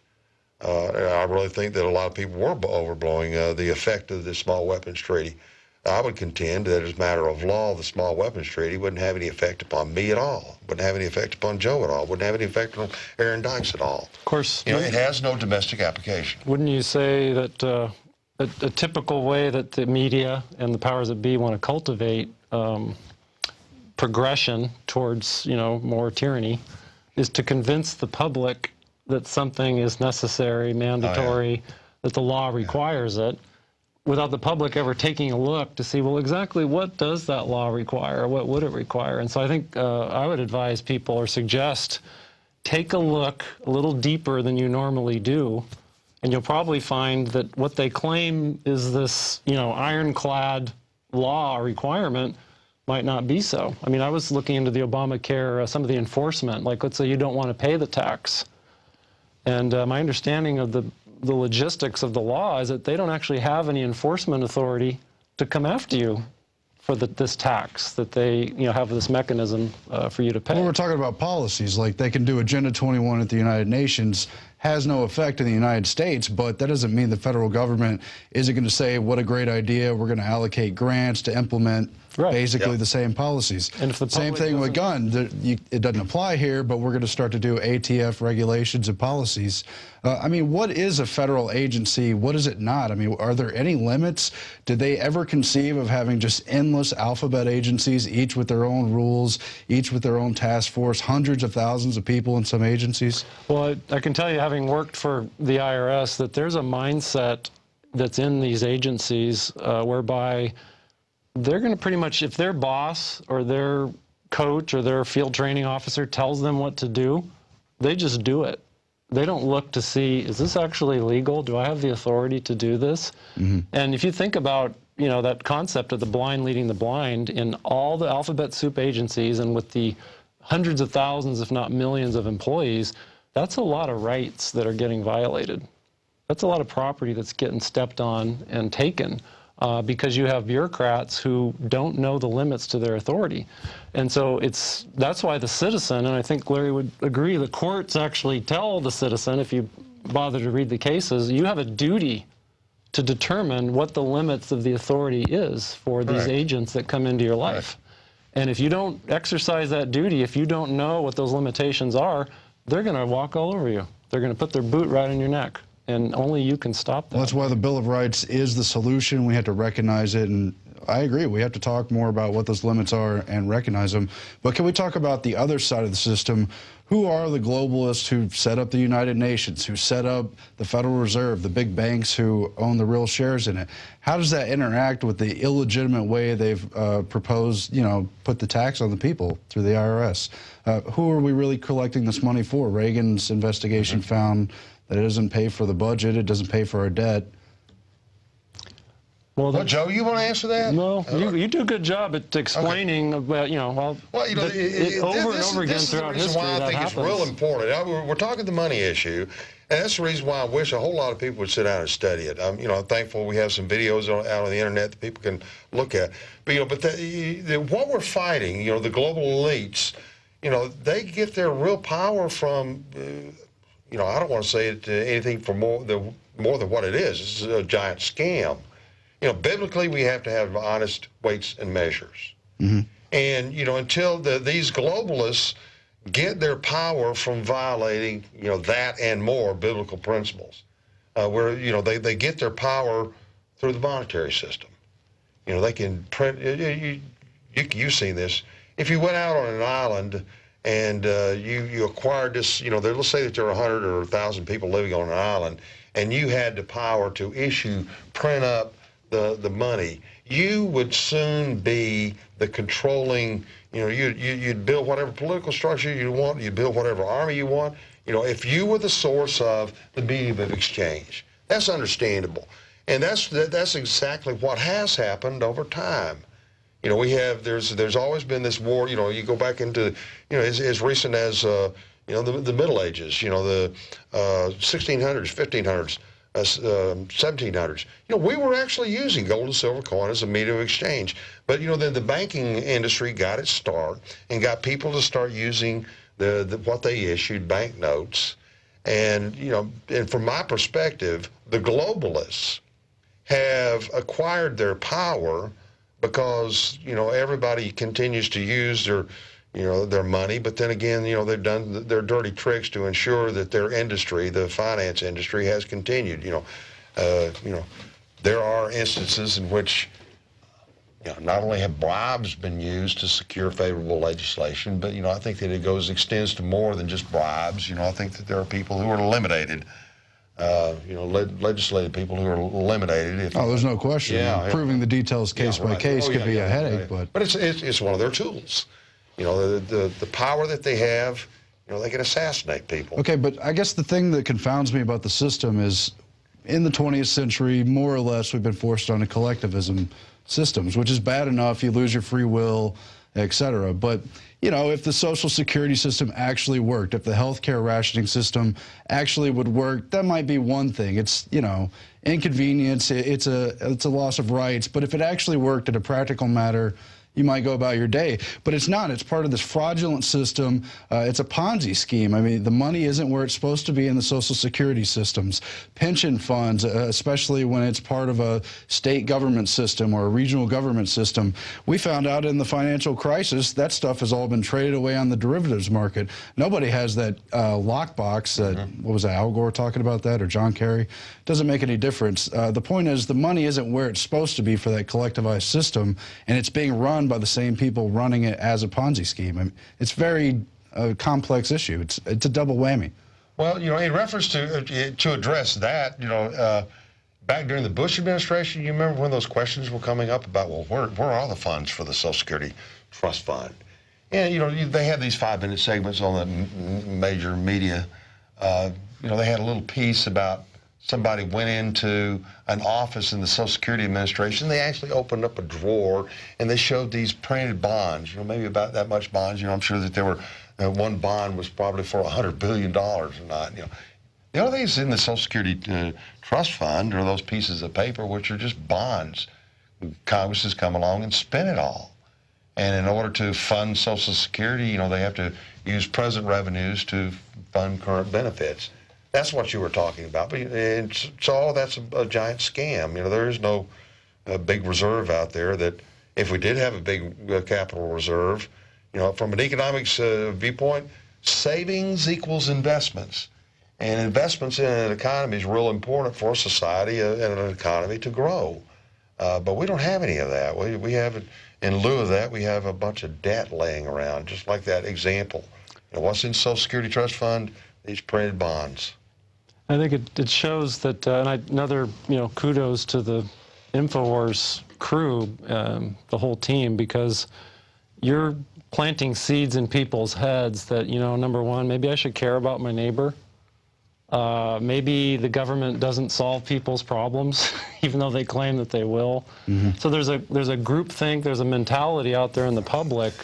Speaker 13: I really think that a lot of people were overblowing the effect of the small weapons treaty. I would contend that as a matter of law, the small weapons treaty wouldn't have any effect upon me at all, wouldn't have any effect upon Joe at all, wouldn't have any effect on Aaron Dykes at all.
Speaker 14: Of course.
Speaker 13: You know, it has no domestic application.
Speaker 14: Wouldn't you say that a typical way that the media and the powers that be want to cultivate progression towards, you know, more tyranny is to convince the public that something is necessary, mandatory, that the law requires it, without the public ever taking a look to see, well, exactly what does that law require? What would it require? And so I think I would advise people or suggest take a look a little deeper than you normally do, and you'll probably find that what they claim is this, you know, ironclad law requirement might not be so. I mean, I was looking into the Obamacare, some of the enforcement, like let's say you don't want to pay the tax. And my understanding of the logistics of the law is that they don't actually have any enforcement authority to come after you for this tax, that they, you know, have this mechanism for you to pay.
Speaker 1: Well, we're talking about policies, like they can do Agenda 21 at the United Nations, has no effect in the United States, but that doesn't mean the federal government isn't going to say, what a great idea, we're going to allocate grants to implement basically the same policies. And if the same thing with gun, it doesn't apply here, but we're going to start to do ATF regulations and policies. I mean, what is a federal agency? What is it not? I mean, are there any limits? Did they ever conceive of having just endless alphabet agencies, each with their own rules, each with their own task force, hundreds of thousands of people in some agencies?
Speaker 14: Well, I can tell you, having worked for the IRS, that there's a mindset that's in these agencies whereby they're going to pretty much, if their boss or their coach or their field training officer tells them what to do, they just do it. They don't look to see, is this actually legal? Do I have the authority to do this? And if you think about, you know, that concept of the blind leading the blind in all the alphabet soup agencies and with the hundreds of thousands, if not millions of employees, that's a lot of rights that are getting violated. That's a lot of property that's getting stepped on and taken. Because you have bureaucrats who don't know the limits to their authority. And so that's why the citizen, and I think Larry would agree, the courts actually tell the citizen, if you bother to read the cases, you have a duty to determine what the limits of the authority is for these agents that come into your life. And if you don't exercise that duty, if you don't know what those limitations are, they're going to walk all over you. They're going to put their boot right in your neck. And only you can stop that.
Speaker 1: Well, that's why the Bill of Rights is the solution. We have to recognize it and I agree. We have to talk more about what those limits are and recognize them. But can we talk about the other side of the system? Who are the globalists who set up the United Nations, who set up the Federal Reserve, the big banks who own the real shares in it? How does that interact with the illegitimate way they've proposed, put the tax on the people through the IRS? Who are we really collecting this money for? Reagan's investigation found that it doesn't pay for the budget, it doesn't pay for our debt.
Speaker 13: Well, Joe, you want to answer that?
Speaker 14: No, you do a good job at explaining about, over and over again throughout history.
Speaker 13: Why I think it's real important. We're talking the money issue, and that's the reason why I wish a whole lot of people would sit down and study it. I'm thankful we have some videos out on the internet that people can look at. But what we're fighting, the global elites, they get their real power from, I don't want to say it anything for more than what it is. This is a giant scam. Biblically, we have to have honest weights and measures. Mm-hmm. And, until these globalists get their power from violating, that and more biblical principles, where, they get their power through the monetary system. They can print, you've seen this. If you went out on an island and you acquired this, let's say that there are 100 or 1,000 people living on an island, and you had the power to print up the money, you would soon be the controlling, you'd build whatever political structure you want, you'd build whatever army you want, if you were the source of the medium of exchange. That's understandable. And that's exactly what has happened over time. There's always been this war, you go back into, as recent as, the Middle Ages, the 1600s, 1500s, 1700s. We were actually using gold and silver coin as a medium of exchange. But, then the banking industry got its start and got people to start using what they issued, banknotes. And, and from my perspective, the globalists have acquired their power because, everybody continues to use their money, but then again, they've done their dirty tricks to ensure that their industry, the finance industry, has continued. There are instances in which, not only have bribes been used to secure favorable legislation, but I think that it extends to more than just bribes. I think that there are people who are eliminated. Legislative people who are eliminated.
Speaker 1: There's no question. Proving the details case by case could be a headache,
Speaker 13: but it's one of their tools. The power that they have, they can assassinate people.
Speaker 1: Okay, but I guess the thing that confounds me about the system is in the 20th century, more or less, we've been forced onto collectivism systems, which is bad enough. You lose your free will, etc. But, if the Social Security system actually worked, if the healthcare rationing system actually would work, that might be one thing. It's, inconvenience, it's a loss of rights. But if it actually worked in a practical matter, you might go about your day. But it's not. It's part of this fraudulent system. It's a Ponzi scheme. I mean, the money isn't where it's supposed to be in the Social Security systems. Pension funds, especially when it's part of a state government system or a regional government system. We found out in the financial crisis that stuff has all been traded away on the derivatives market. Nobody has that lockbox. What was that, Al Gore talking about that, or John Kerry? Doesn't make any difference. The point is the money isn't where it's supposed to be for that collectivized system, and it's being run by the same people running it as a Ponzi scheme. I mean, it's very complex issue. It's a double whammy.
Speaker 13: Well, in reference to address that, back during the Bush administration, you remember when those questions were coming up about, well, where are the funds for the Social Security Trust Fund? And, they had these 5-minute segments on the major media. They had a little piece about somebody went into an office in the Social Security Administration. They actually opened up a drawer and they showed these printed bonds, maybe about that much bonds. I'm sure that there were, one bond was probably for $100 billion or not. The only things in the Social Security Trust Fund are those pieces of paper, which are just bonds. Congress has come along and spent it all. And in order to fund Social Security, they have to use present revenues to fund current benefits. That's what you were talking about. But so that's a giant scam. There is no big reserve out there that if we did have a big capital reserve, from an economics viewpoint, savings equals investments. And investments in an economy is real important for a society and an economy to grow. But we don't have any of that. We have, in lieu of that, we have a bunch of debt laying around, just like that example. You know, what's in Social Security Trust Fund? These printed bonds.
Speaker 14: I think it shows that, another, kudos to the INFOWARS crew, the whole team, because you're planting seeds in people's heads that, number one, maybe I should care about my neighbor. Maybe the government doesn't solve people's problems, even though they claim that they will. So there's a groupthink, there's a mentality out there in the public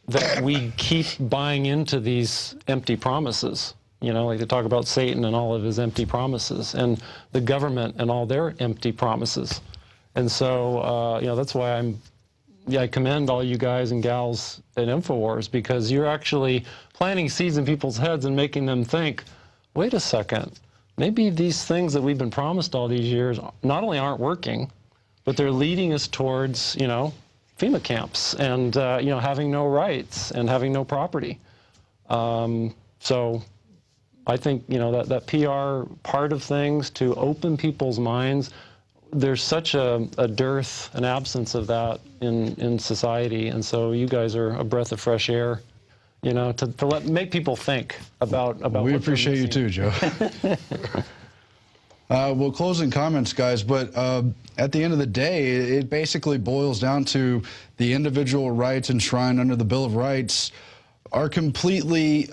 Speaker 14: that we keep buying into these empty promises. Like they talk about Satan and all of his empty promises, and the government and all their empty promises. And so, that's why I commend all you guys and gals at INFOWARS, because you're actually planting seeds in people's heads and making them think, wait a second, maybe these things that we've been promised all these years not only aren't working, but they're leading us towards, FEMA camps and, having no rights and having no property. So I think, that PR part of things, to open people's minds, there's such a dearth, an absence of that in society. And so you guys are a breath of fresh air, to make people think about
Speaker 1: we appreciate you too, Joe. Well, closing comments, guys, but at the end of the day, it basically boils down to the individual rights enshrined under the Bill of Rights are completely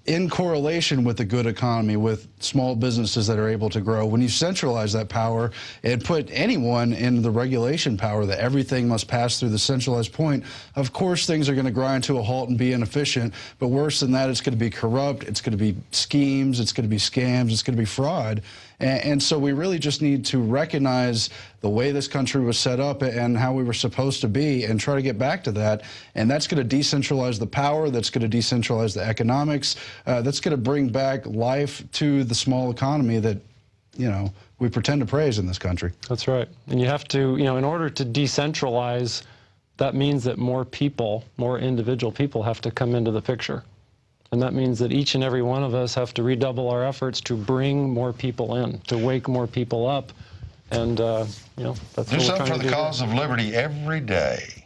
Speaker 1: in correlation with the good economy, with small businesses that are able to grow. When you centralize that power and put anyone in the regulation power that everything must pass through the centralized point, of course things are going to grind to a halt and be inefficient. But worse than that, it's going to be corrupt, it's going to be schemes, it's going to be scams, it's going to be fraud. And so we really just need to recognize the way this country was set up and how we were supposed to be and try to get back to that. And that's going to decentralize the power, that's going to decentralize the economics, that's going to bring back life to the small economy that, we pretend to praise in this country.
Speaker 14: That's right. And you have to, in order to decentralize, that means that more people, more individual people have to come into the picture. And that means that each and every one of us have to redouble our efforts to bring more people in, to wake more people up. And, that's what
Speaker 13: do
Speaker 14: we're
Speaker 13: something
Speaker 14: trying
Speaker 13: for
Speaker 14: to
Speaker 13: the
Speaker 14: do.
Speaker 13: cause of liberty every day.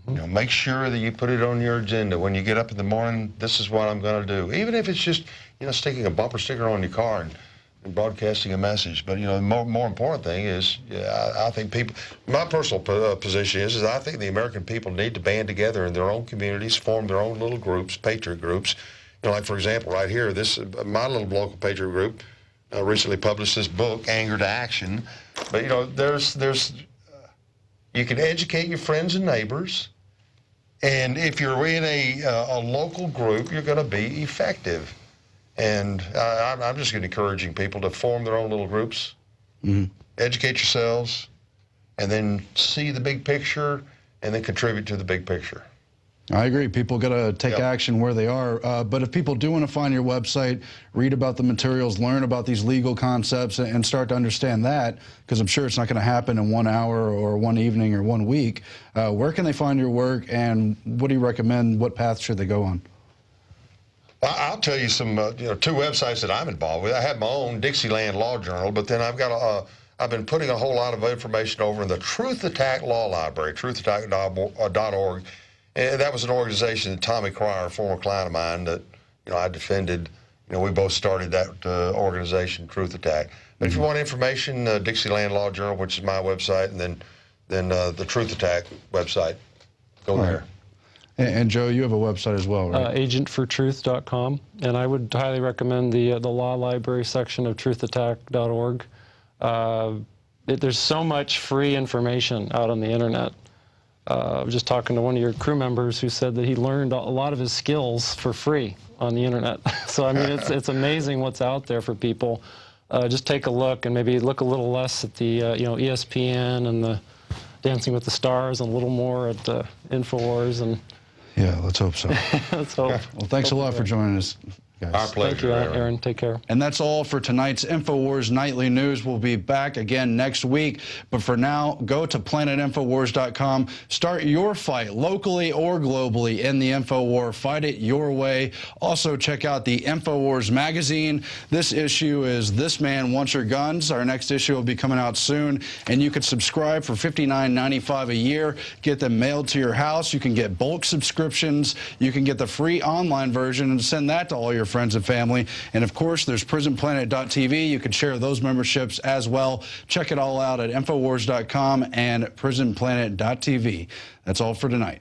Speaker 13: Make sure that you put it on your agenda. When you get up in the morning, this is what I'm going to do. Even if it's just, sticking a bumper sticker on your car and broadcasting a message. But, the more important thing is, I think people, my personal position is I think the American people need to band together in their own communities, form their own little groups, patriot groups. Like, for example, right here, my little local patriot group recently published this book, Anger to Action. But, you can educate your friends and neighbors. And if you're in a local group, you're going to be effective. And I'm just encouraging people to form their own little groups, educate yourselves, and then see the big picture, and then contribute to the big picture.
Speaker 1: I agree. People got to take action where they are. But if people do want to find your website, read about the materials, learn about these legal concepts, and start to understand that, because I'm sure it's not going to happen in 1 hour or 1 evening or 1 week, where can they find your work, and what do you recommend? What path should they go on?
Speaker 13: I'll tell you some, 2 websites that I'm involved with. I have my own Dixieland Law Journal, but then I've been putting a whole lot of information over in the Truth Attack Law Library, truthattack.org. And that was an organization that Tommy Cryer, a former client of mine, that I defended. We both started that organization, Truth Attack. But if you want information, Dixieland Law Journal, which is my website, and then the Truth Attack website, go there.
Speaker 1: Right. And Joe, you have a website as well, right?
Speaker 14: agentfortruth.com, and I would highly recommend the law library section of truthattack.org. There's so much free information out on the internet. I was just talking to one of your crew members who said that he learned a lot of his skills for free on the internet. So I mean, it's amazing what's out there for people. Just take a look, and maybe look a little less at the ESPN and the Dancing with the Stars, and a little more at INFOWARS. And
Speaker 1: yeah, let's hope so.
Speaker 14: let's hope.
Speaker 1: Well, thanks a lot for joining us,
Speaker 9: guys.
Speaker 13: Our pleasure,
Speaker 14: Thank you, Aaron. Take care.
Speaker 1: And that's all for tonight's InfoWars Nightly News. We'll be back again next week. But for now, go to planetinfowars.com. Start your fight locally or globally in the InfoWar. Fight it your way. Also, check out the InfoWars magazine. This issue is This Man Wants Your Guns. Our next issue will be coming out soon. And you can subscribe for $59.95 a year. Get them mailed to your house. You can get bulk subscriptions. You can get the free online version and send that to all your friends and family. And of course, there's PrisonPlanet.tv. You can share those memberships as well. Check it all out at InfoWars.com and PrisonPlanet.tv. That's all for tonight.